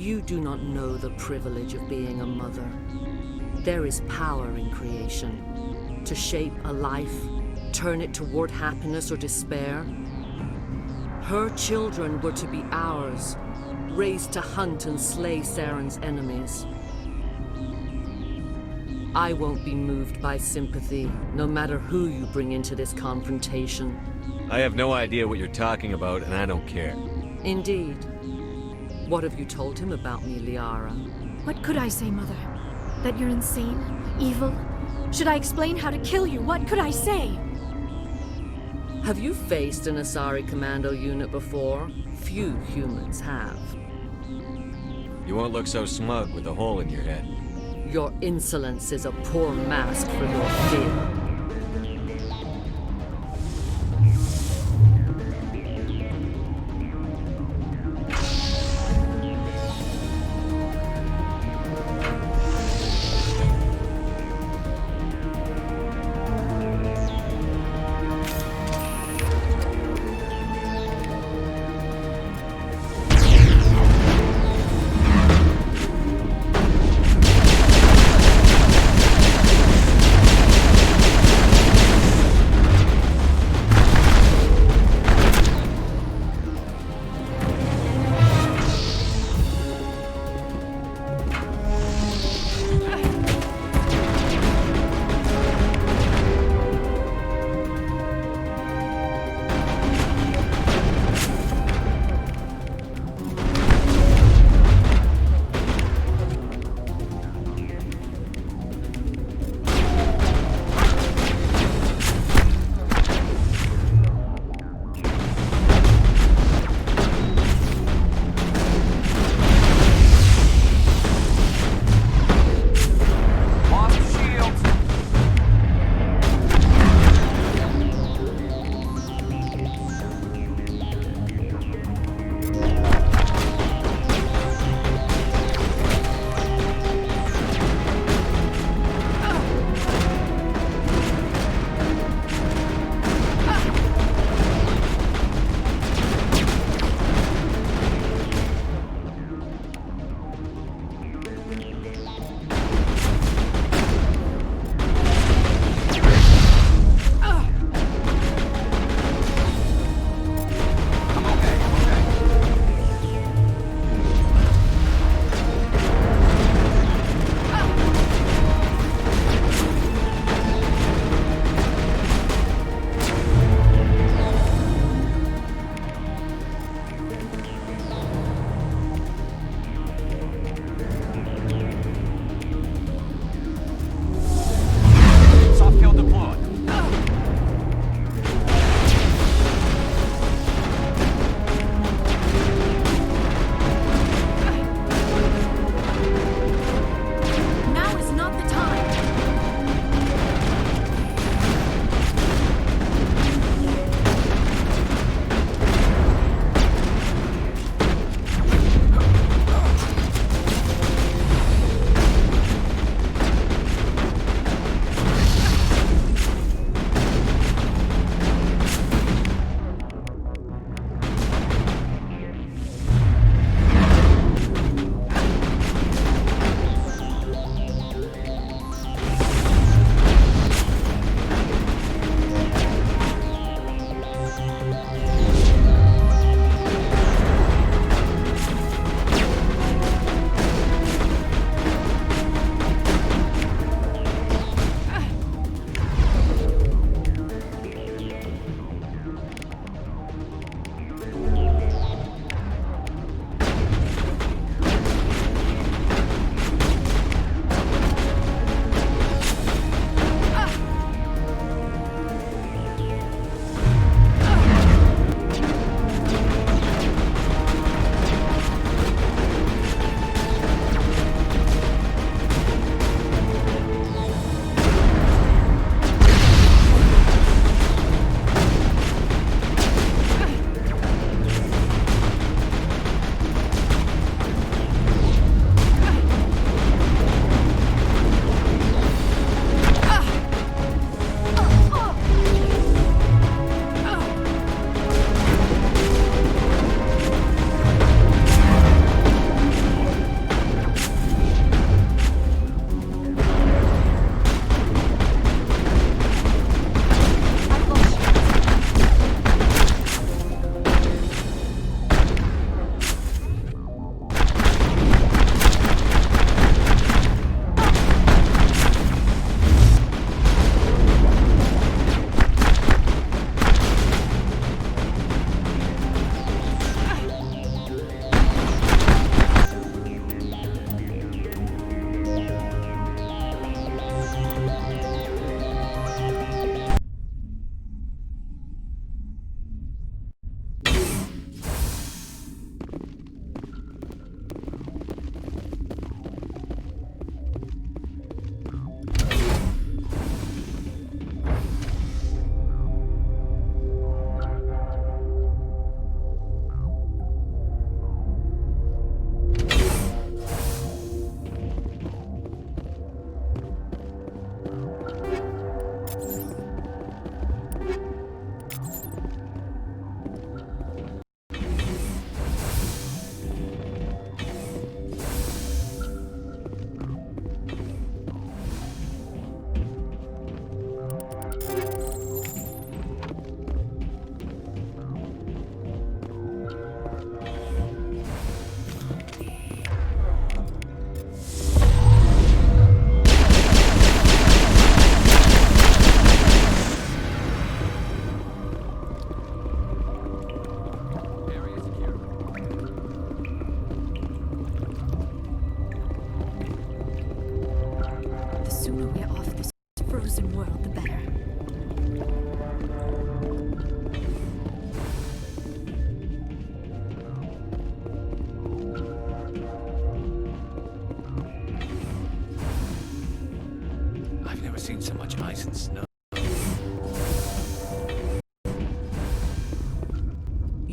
You do not know the privilege of being a mother. There is power in creation. To shape a life, turn it toward happiness or despair. Her children were to be ours, raised to hunt and slay Saren's enemies. I won't be moved by sympathy, no matter who you bring into this confrontation. I have no idea what you're talking about, and I don't care. Indeed. What have you told him about me, Liara? What could I say, Mother? That you're insane? Evil? Should I explain how to kill you? What could I say? Have you faced an Asari commando unit before? Few humans have. You won't look so smug with a hole in your head. Your insolence is a poor mask for your fear.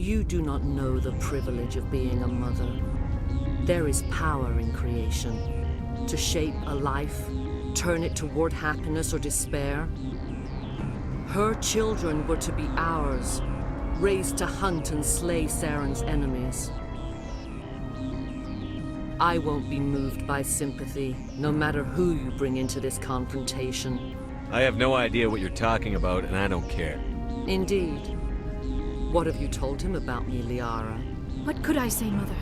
You do not know the privilege of being a mother. There is power in creation. To shape a life, turn it toward happiness or despair. Her children were to be ours, raised to hunt and slay Saren's enemies. I won't be moved by sympathy, no matter who you bring into this confrontation. I have no idea what you're talking about, and I don't care. Indeed. What have you told him about me, Liara? What could I say, Mother?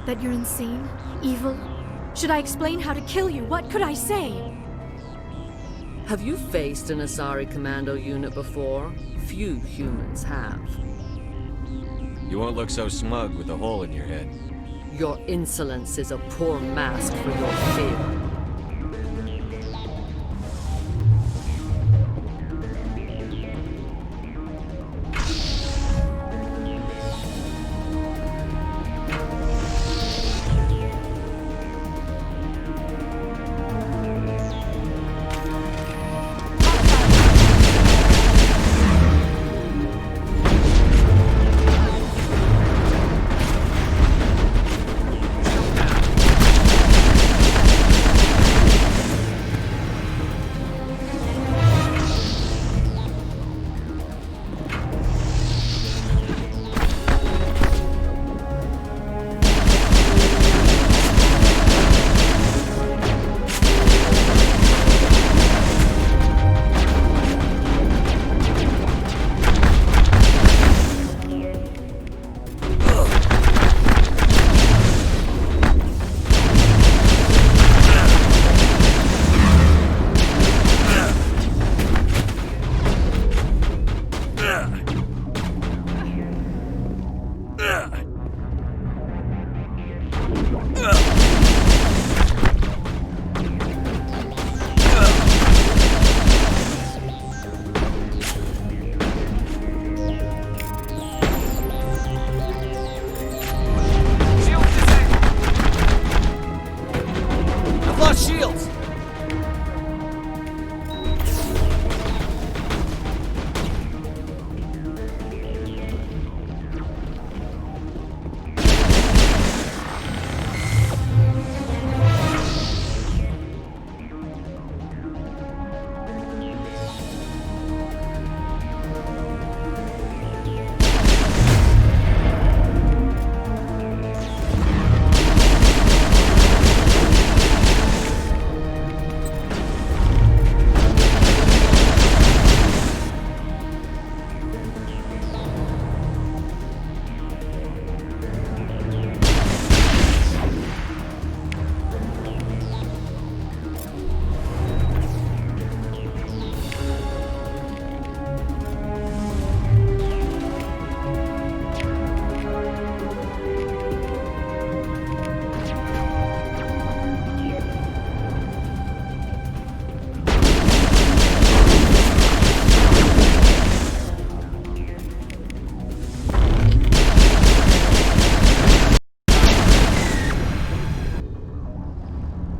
That you're insane? Evil? Should I explain how to kill you? What could I say? Have you faced an Asari commando unit before? Few humans have. You won't look so smug with a hole in your head. Your insolence is a poor mask for your fear.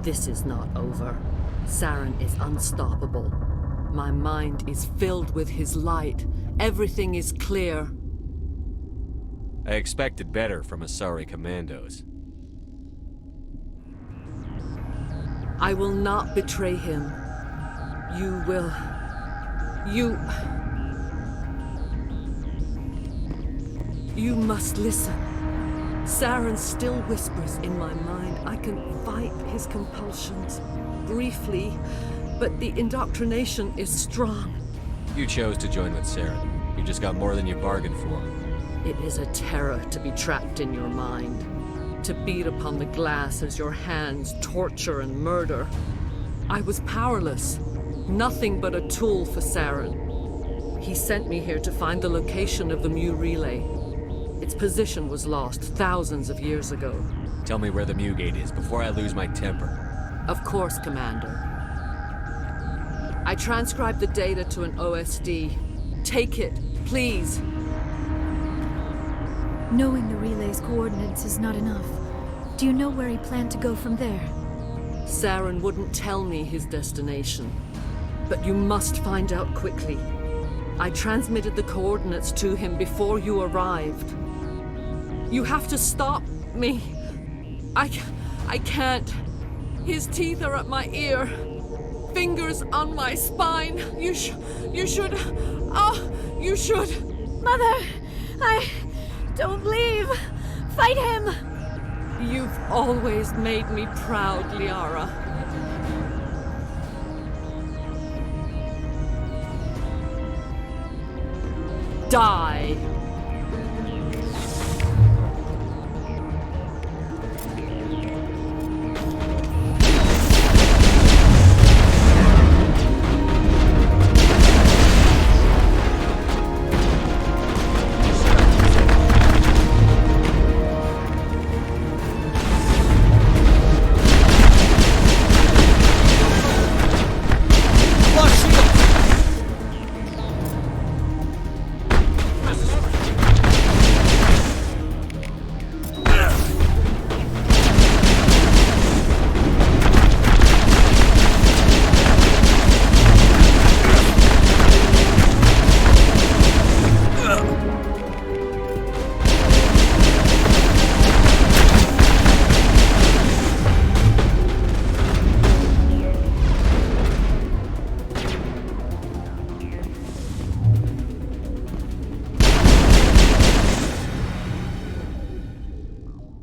This is not over. Saren is unstoppable. My mind is filled with his light. Everything is clear. I expected better from Asari commandos. I will not betray him. You will... You must listen. Saren still whispers in my mind. I can fight his compulsions. Briefly, but the indoctrination is strong. You chose to join with Saren. You just got more than you bargained for. It is a terror to be trapped in your mind. To beat upon the glass as your hands torture and murder. I was powerless. Nothing but a tool for Saren. He sent me here to find the location of the Mu relay. Its position was lost thousands of years ago. Tell me where the Mu gate is before I lose my temper. Of course, Commander. I transcribed the data to an OSD. Take it, please. Knowing the relay's coordinates is not enough. Do you know where he planned to go from there? Saren wouldn't tell me his destination. But you must find out quickly. I transmitted the coordinates to him before you arrived. You have to stop me. I can't. His teeth are at my ear. Fingers on my spine. You should. Oh, you should. Mother, don't leave. Fight him. You've always made me proud, Liara. Die.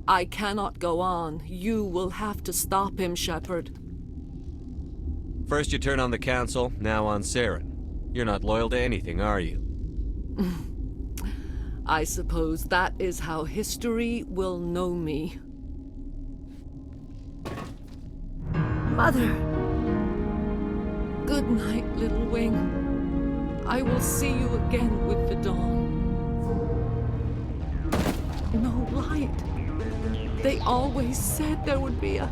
I cannot go on. You will have to stop him, Shepard. First you turn on the Council, now on Saren. You're not loyal to anything, are you? I suppose that is how history will know me. Mother. Good night, little wing. I will see you again with the dawn. No light. They always said there would be a...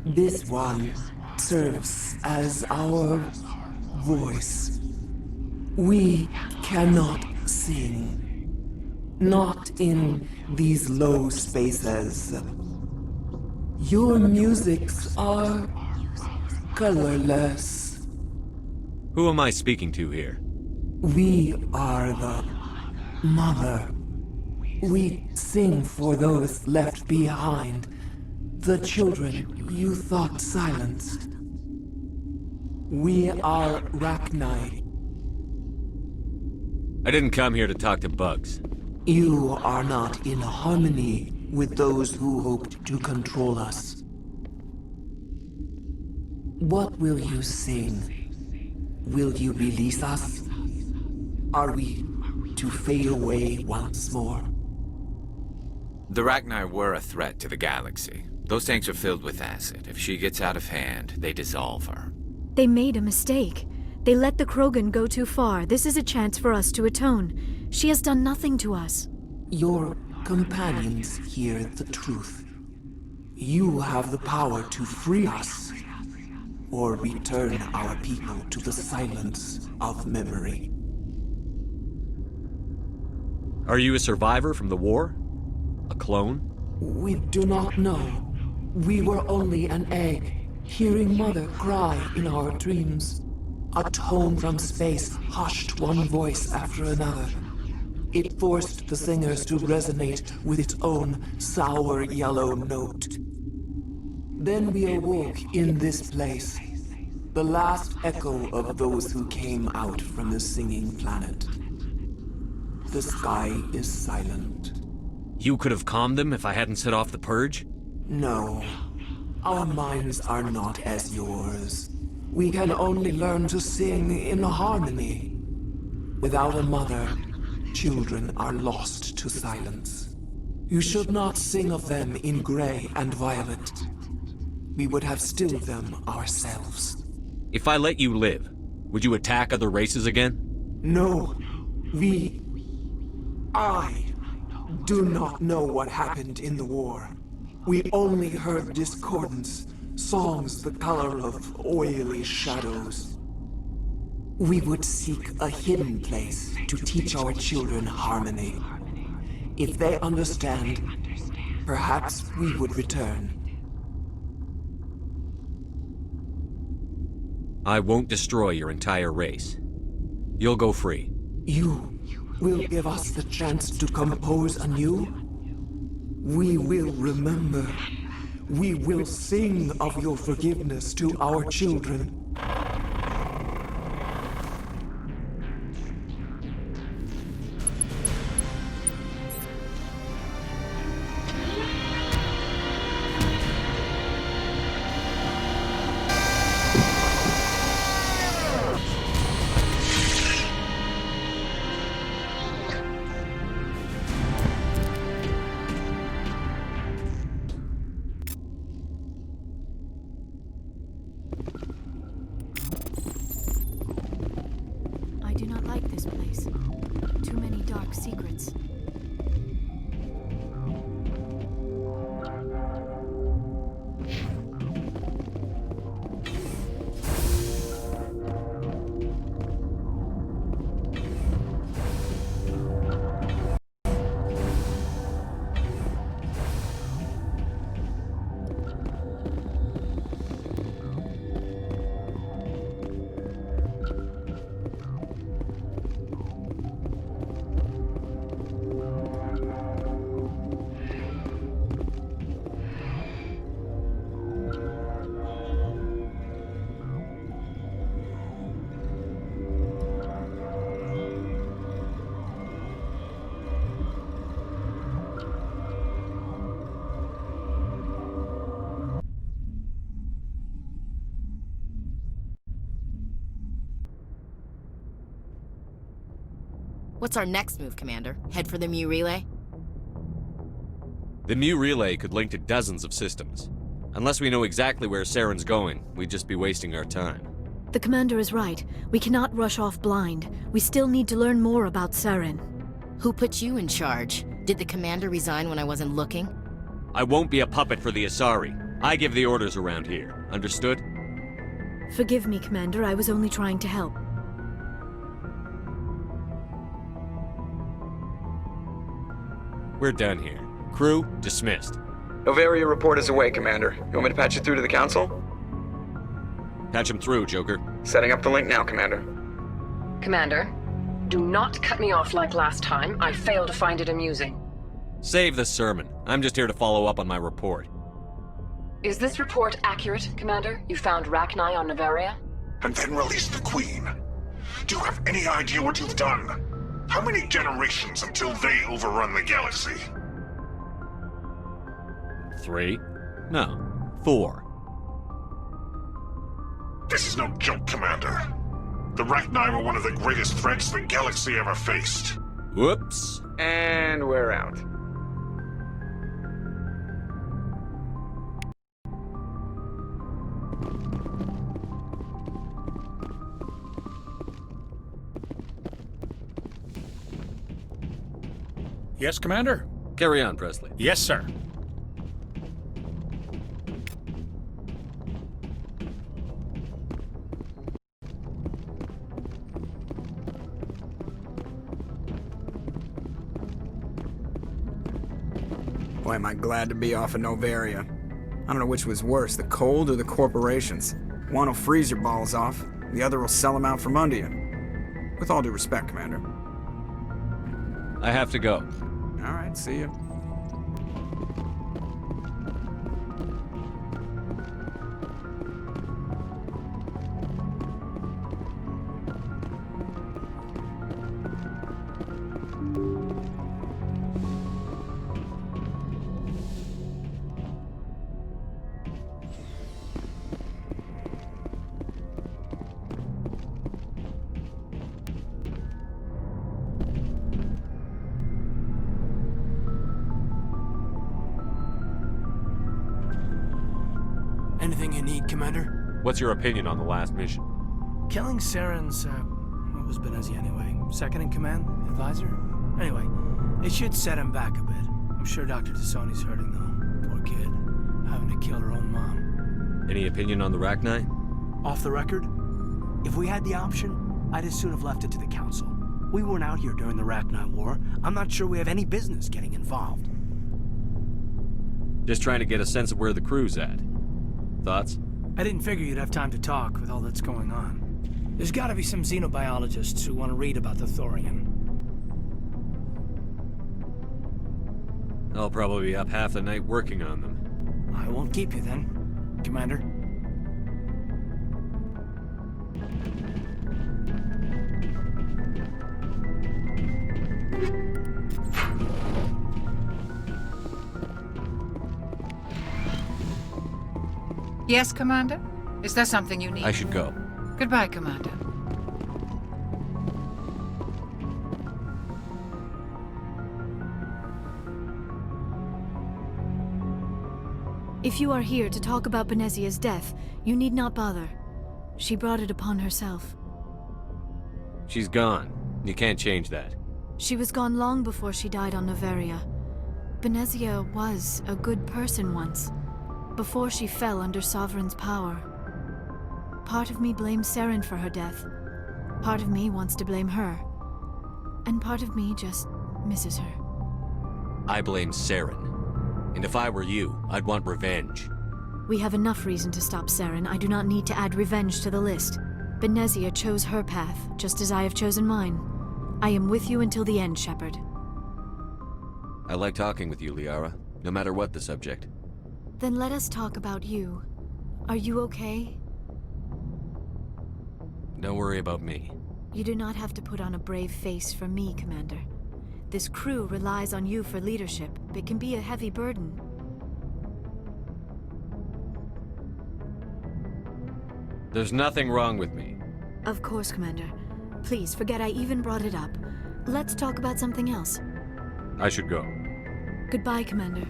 This one serves as our voice. We cannot sing. Not in these low spaces. Your musics are colorless. Who am I speaking to here? We are the Mother. We sing for those left behind. The children you thought silenced. We are Rachni. I didn't come here to talk to bugs. You are not in harmony with those who hoped to control us. What will you sing? Will you release us? Are we to fade away once more? The Rachni were a threat to the galaxy. Those tanks are filled with acid. If she gets out of hand, they dissolve her. They made a mistake. They let the Krogan go too far. This is a chance for us to atone. She has done nothing to us. Your companions hear the truth. You have the power to free us, or return our people to the silence of memory. Are you a survivor from the war? A clone? We do not know. We were only an egg, hearing Mother cry in our dreams. A tone from space hushed one voice after another. It forced the singers to resonate with its own sour yellow note. Then we awoke in this place, the last echo of those who came out from the singing planet. The sky is silent. You could have calmed them if I hadn't set off the purge? No. Our minds are not as yours. We can only learn to sing in harmony. Without a mother, children are lost to silence. You should not sing of them in gray and violet. We would have stilled them ourselves. If I let you live, would you attack other races again? No, I do not know what happened in the war. We only heard discordance, songs the color of oily shadows. We would seek a hidden place to teach our children harmony. If they understand, perhaps we would return. I won't destroy your entire race. You'll go free. You will give us the chance to compose anew? We will remember. We will sing of your forgiveness to our children. I do not like this place. Too many dark secrets. What's our next move, Commander? Head for the Mu Relay? The Mu Relay could link to dozens of systems. Unless we know exactly where Saren's going, we'd just be wasting our time. The commander is right. We cannot rush off blind. We still need to learn more about Saren. Who put you in charge? Did the commander resign when I wasn't looking? I won't be a puppet for the Asari. I give the orders around here. Understood? Forgive me, Commander. I was only trying to help. We're done here. Crew, dismissed. Novaria report is away, Commander. You want me to patch you through to the Council? Patch him through, Joker. Setting up the link now, Commander. Commander, do not cut me off like last time. I fail to find it amusing. Save the sermon. I'm just here to follow up on my report. Is this report accurate, Commander? You found Rachni on Novaria? And then released the Queen. Do you have any idea what you've done? How many generations until they overrun the galaxy? 3? No, 4. This is no joke, Commander. The Rachni were one of the greatest threats the galaxy ever faced. Whoops. And we're out. Yes, Commander? Carry on, Presley. Yes, sir. Boy, am I glad to be off of Novaria. I don't know which was worse, the cold or the corporations. One will freeze your balls off, the other will sell them out from under you. With all due respect, Commander. I have to go. All right, see you. Anything you need, Commander? What's your opinion on the last mission? Killing Saren's, what was Benezia anyway? Second in command? Advisor? Anyway, it should set him back a bit. I'm sure Dr. Tassoni's hurting, though. Poor kid. Having to kill her own mom. Any opinion on the Rachni? Off the record? If we had the option, I'd as soon have left it to the Council. We weren't out here during the Rachni War. I'm not sure we have any business getting involved. Just trying to get a sense of where the crew's at. Thoughts? I didn't figure you'd have time to talk with all that's going on. There's gotta be some xenobiologists who want to read about the Thorian. I'll probably be up half the night working on them. I won't keep you then, Commander. Yes, Commander? Is there something you need? I should go. Goodbye, Commander. If you are here to talk about Benezia's death, you need not bother. She brought it upon herself. She's gone. You can't change that. She was gone long before she died on Noveria. Benezia was a good person once, before she fell under Sovereign's power. Part of me blames Saren for her death. Part of me wants to blame her. And part of me just misses her. I blame Saren. And if I were you, I'd want revenge. We have enough reason to stop Saren. I do not need to add revenge to the list. Benezia chose her path, just as I have chosen mine. I am with you until the end, Shepard. I like talking with you, Liara, no matter what the subject. Then let us talk about you. Are you okay? Don't worry about me. You do not have to put on a brave face for me, Commander. This crew relies on you for leadership. It can be a heavy burden. There's nothing wrong with me. Of course, Commander. Please, forget I even brought it up. Let's talk about something else. I should go. Goodbye, Commander.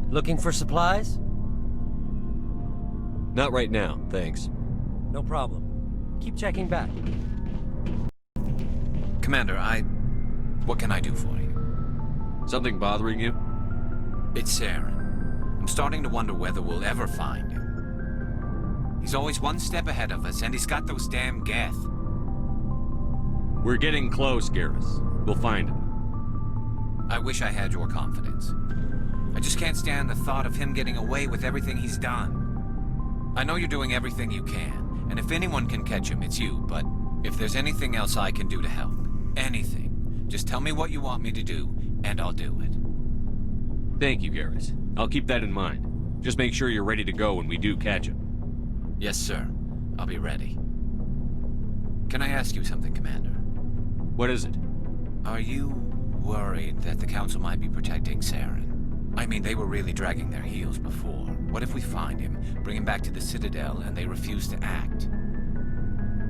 Looking for supplies? Not right now, thanks. No problem. Keep checking back. Commander, what can I do for you? Something bothering you? It's Saren. I'm starting to wonder whether we'll ever find him. He's always one step ahead of us, and he's got those damn Geth. We're getting close, Garrus. We'll find him. I wish I had your confidence. I just can't stand the thought of him getting away with everything he's done. I know you're doing everything you can, and if anyone can catch him, it's you, but if there's anything else I can do to help, anything, just tell me what you want me to do, and I'll do it. Thank you, Garrus. I'll keep that in mind. Just make sure you're ready to go when we do catch him. Yes, sir. I'll be ready. Can I ask you something, Commander? What is it? Are you worried that the Council might be protecting Saren? I mean, they were really dragging their heels before. What if we find him, bring him back to the Citadel, and they refuse to act?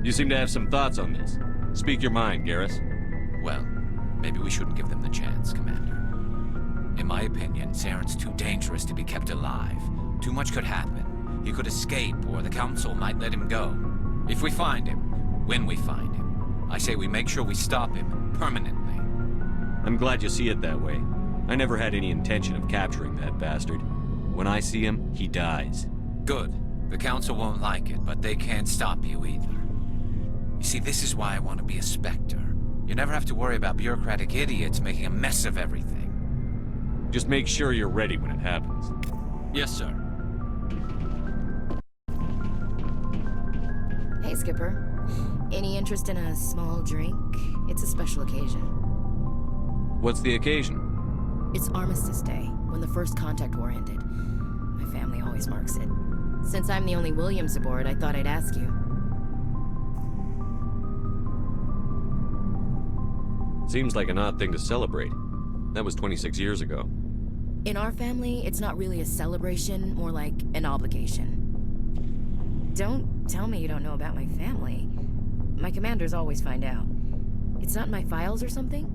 You seem to have some thoughts on this. Speak your mind, Garrus. Well, maybe we shouldn't give them the chance, Commander. In my opinion, Saren's too dangerous to be kept alive. Too much could happen. He could escape, or the Council might let him go. If we find him, when we find him, I say we make sure we stop him, permanently. I'm glad you see it that way. I never had any intention of capturing that bastard. When I see him, he dies. Good. The Council won't like it, but they can't stop you either. You see, this is why I want to be a Spectre. You never have to worry about bureaucratic idiots making a mess of everything. Just make sure you're ready when it happens. Yes, sir. Hey, Skipper. Any interest in a small drink? It's a special occasion. What's the occasion? It's Armistice Day, when the First Contact War ended. My family always marks it. Since I'm the only Williams aboard, I thought I'd ask you. Seems like an odd thing to celebrate. That was 26 years ago. In our family, it's not really a celebration, more like an obligation. Don't tell me you don't know about my family. My commanders always find out. It's not in my files or something?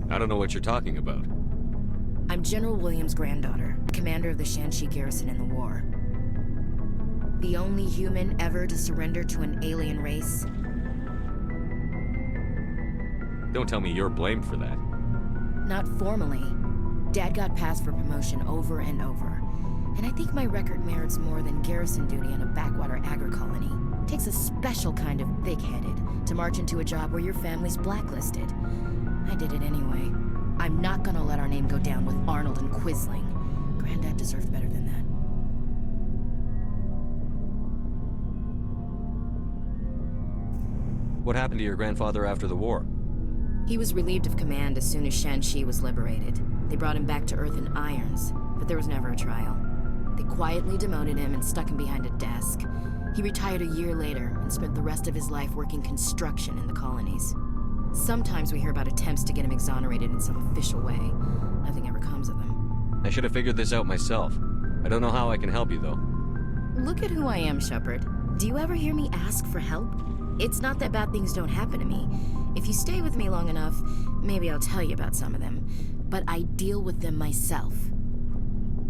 I don't know what you're talking about. I'm General Williams' granddaughter, commander of the Shanxi garrison in the war. The only human ever to surrender to an alien race. Don't tell me you're blamed for that. Not formally. Dad got passed for promotion over and over. And I think my record merits more than garrison duty in a backwater agri colony. Takes a special kind of thick-headed to march into a job where your family's blacklisted. I did it anyway. I'm not gonna let our name go down with Arnold and Quisling. Granddad deserved better than that. What happened to your grandfather after the war? He was relieved of command as soon as Shanxi was liberated. They brought him back to Earth in irons, but there was never a trial. They quietly demoted him and stuck him behind a desk. He retired a year later and spent the rest of his life working construction in the colonies. Sometimes we hear about attempts to get him exonerated in some official way. Nothing ever comes of them. I should have figured this out myself. I don't know how I can help you, though. Look at who I am, Shepard. Do you ever hear me ask for help? It's not that bad things don't happen to me. If you stay with me long enough, maybe I'll tell you about some of them. But I deal with them myself.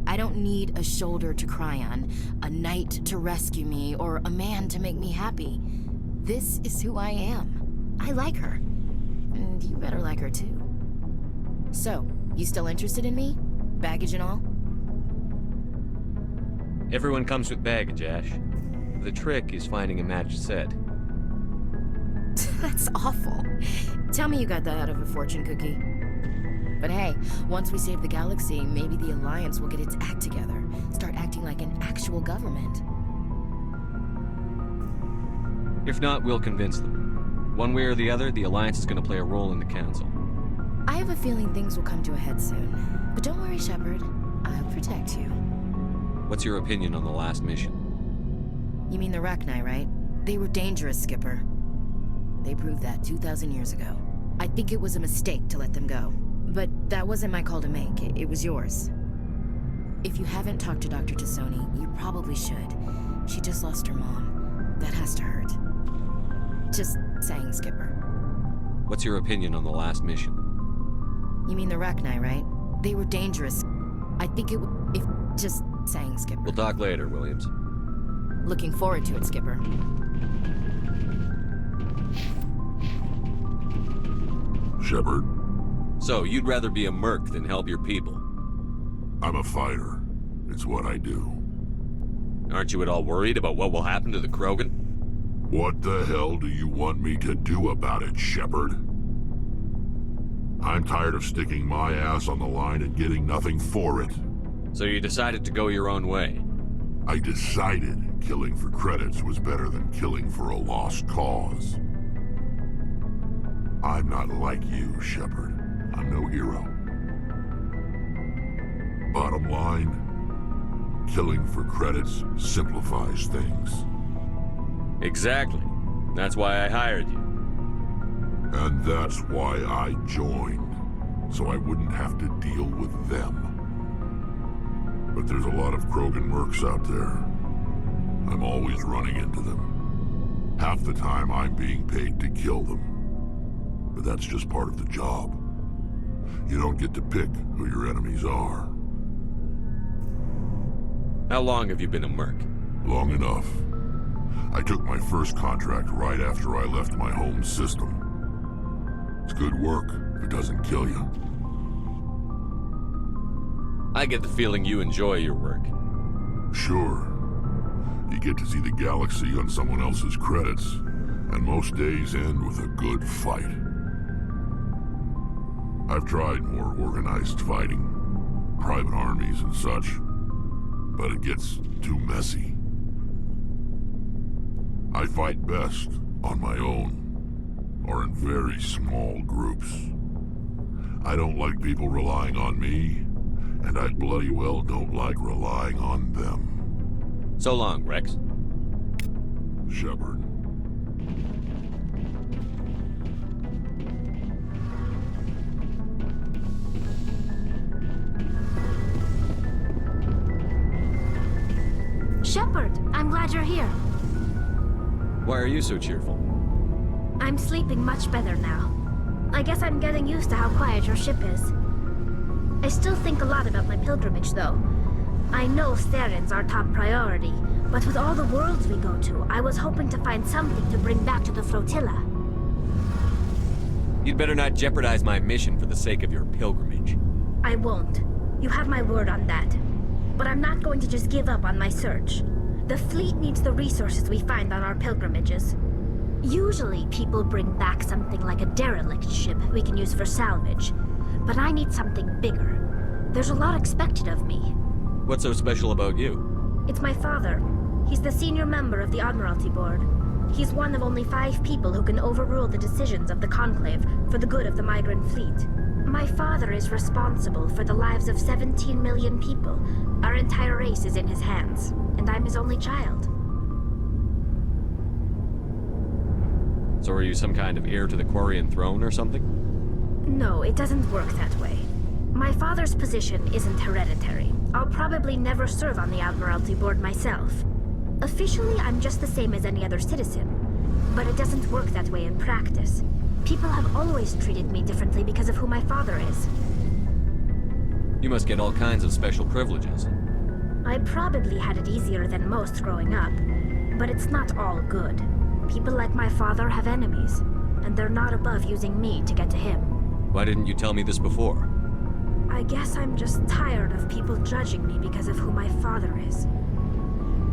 I don't need a shoulder to cry on, a knight to rescue me, or a man to make me happy. This is who I am. I like her. And you better like her too. So, you still interested in me? Baggage and all? Everyone comes with baggage, Ash. The trick is finding a matched set. That's awful. Tell me you got that out of a fortune cookie. But hey, once we save the galaxy, maybe the Alliance will get its act together. Start acting like an actual government. If not, we'll convince them. One way or the other, the Alliance is going to play a role in the Council. I have a feeling things will come to a head soon. But don't worry, Shepard. I'll protect you. What's your opinion on the last mission? You mean the Rachni, right? They were dangerous, Skipper. They proved that 2,000 years ago. I think it was a mistake to let them go. But that wasn't my call to make. It was yours. If you haven't talked to Dr. Tassoni, you probably should. She just lost her mom. That has to hurt. Just saying, Skipper. What's your opinion on the last mission? You mean the Rachni, right? They were dangerous. I think it if just saying, Skipper. We'll talk later, Williams. Looking forward to it, Skipper. Shepard. So, you'd rather be a merc than help your people? I'm a fighter. It's what I do. Aren't you at all worried about what will happen to the Krogan? What the hell do you want me to do about it, Shepard? I'm tired of sticking my ass on the line and getting nothing for it. So you decided to go your own way? I decided killing for credits was better than killing for a lost cause. I'm not like you, Shepard. I'm no hero. Bottom line, killing for credits simplifies things. Exactly. That's why I hired you. And that's why I joined, so I wouldn't have to deal with them. But there's a lot of Krogan mercs out there. I'm always running into them. Half the time I'm being paid to kill them. But that's just part of the job. You don't get to pick who your enemies are. How long have you been a merc? Long enough. I took my first contract right after I left my home system. It's good work if it doesn't kill you. I get the feeling you enjoy your work. Sure. You get to see the galaxy on someone else's credits, and most days end with a good fight. I've tried more organized fighting, private armies and such, but it gets too messy. I fight best on my own, or in very small groups. I don't like people relying on me, and I bloody well don't like relying on them. So long, Rex. Shepard. Shepard, I'm glad you're here. Why are you so cheerful? I'm sleeping much better now. I guess I'm getting used to how quiet your ship is. I still think a lot about my pilgrimage, though. I know Saren's our top priority, but with all the worlds we go to, I was hoping to find something to bring back to the flotilla. You'd better not jeopardize my mission for the sake of your pilgrimage. I won't. You have my word on that. But I'm not going to just give up on my search. The fleet needs the resources we find on our pilgrimages. Usually, people bring back something like a derelict ship we can use for salvage. But I need something bigger. There's a lot expected of me. What's so special about you? It's my father. He's the senior member of the Admiralty Board. He's one of only 5 people who can overrule the decisions of the Conclave for the good of the migrant fleet. My father is responsible for the lives of 17 million people. Our entire race is in his hands, and I'm his only child. So are you some kind of heir to the Quarian throne or something? No, it doesn't work that way. My father's position isn't hereditary. I'll probably never serve on the Admiralty Board myself. Officially, I'm just the same as any other citizen. But it doesn't work that way in practice. People have always treated me differently because of who my father is. You must get all kinds of special privileges. I probably had it easier than most growing up. But it's not all good. People like my father have enemies, and they're not above using me to get to him. Why didn't you tell me this before? I guess I'm just tired of people judging me because of who my father is.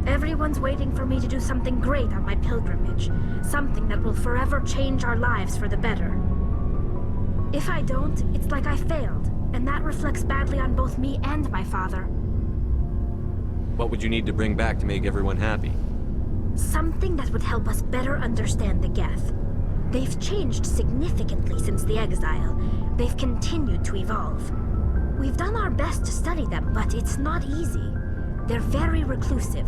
Everyone's waiting for me to do something great on my pilgrimage. Something that will forever change our lives for the better. If I don't, it's like I failed, and that reflects badly on both me and my father. What would you need to bring back to make everyone happy? Something that would help us better understand the Geth. They've changed significantly since the exile. They've continued to evolve. We've done our best to study them, but it's not easy. They're very reclusive.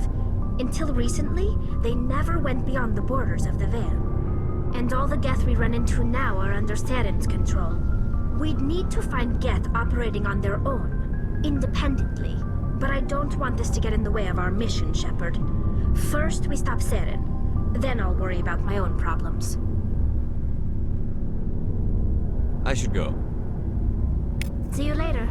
Until recently, they never went beyond the borders of the Veil. And all the Geth we run into now are under Saren's control. We'd need to find Geth operating on their own, independently. But I don't want this to get in the way of our mission, Shepard. First, we stop Saren. Then I'll worry about my own problems. I should go. See you later.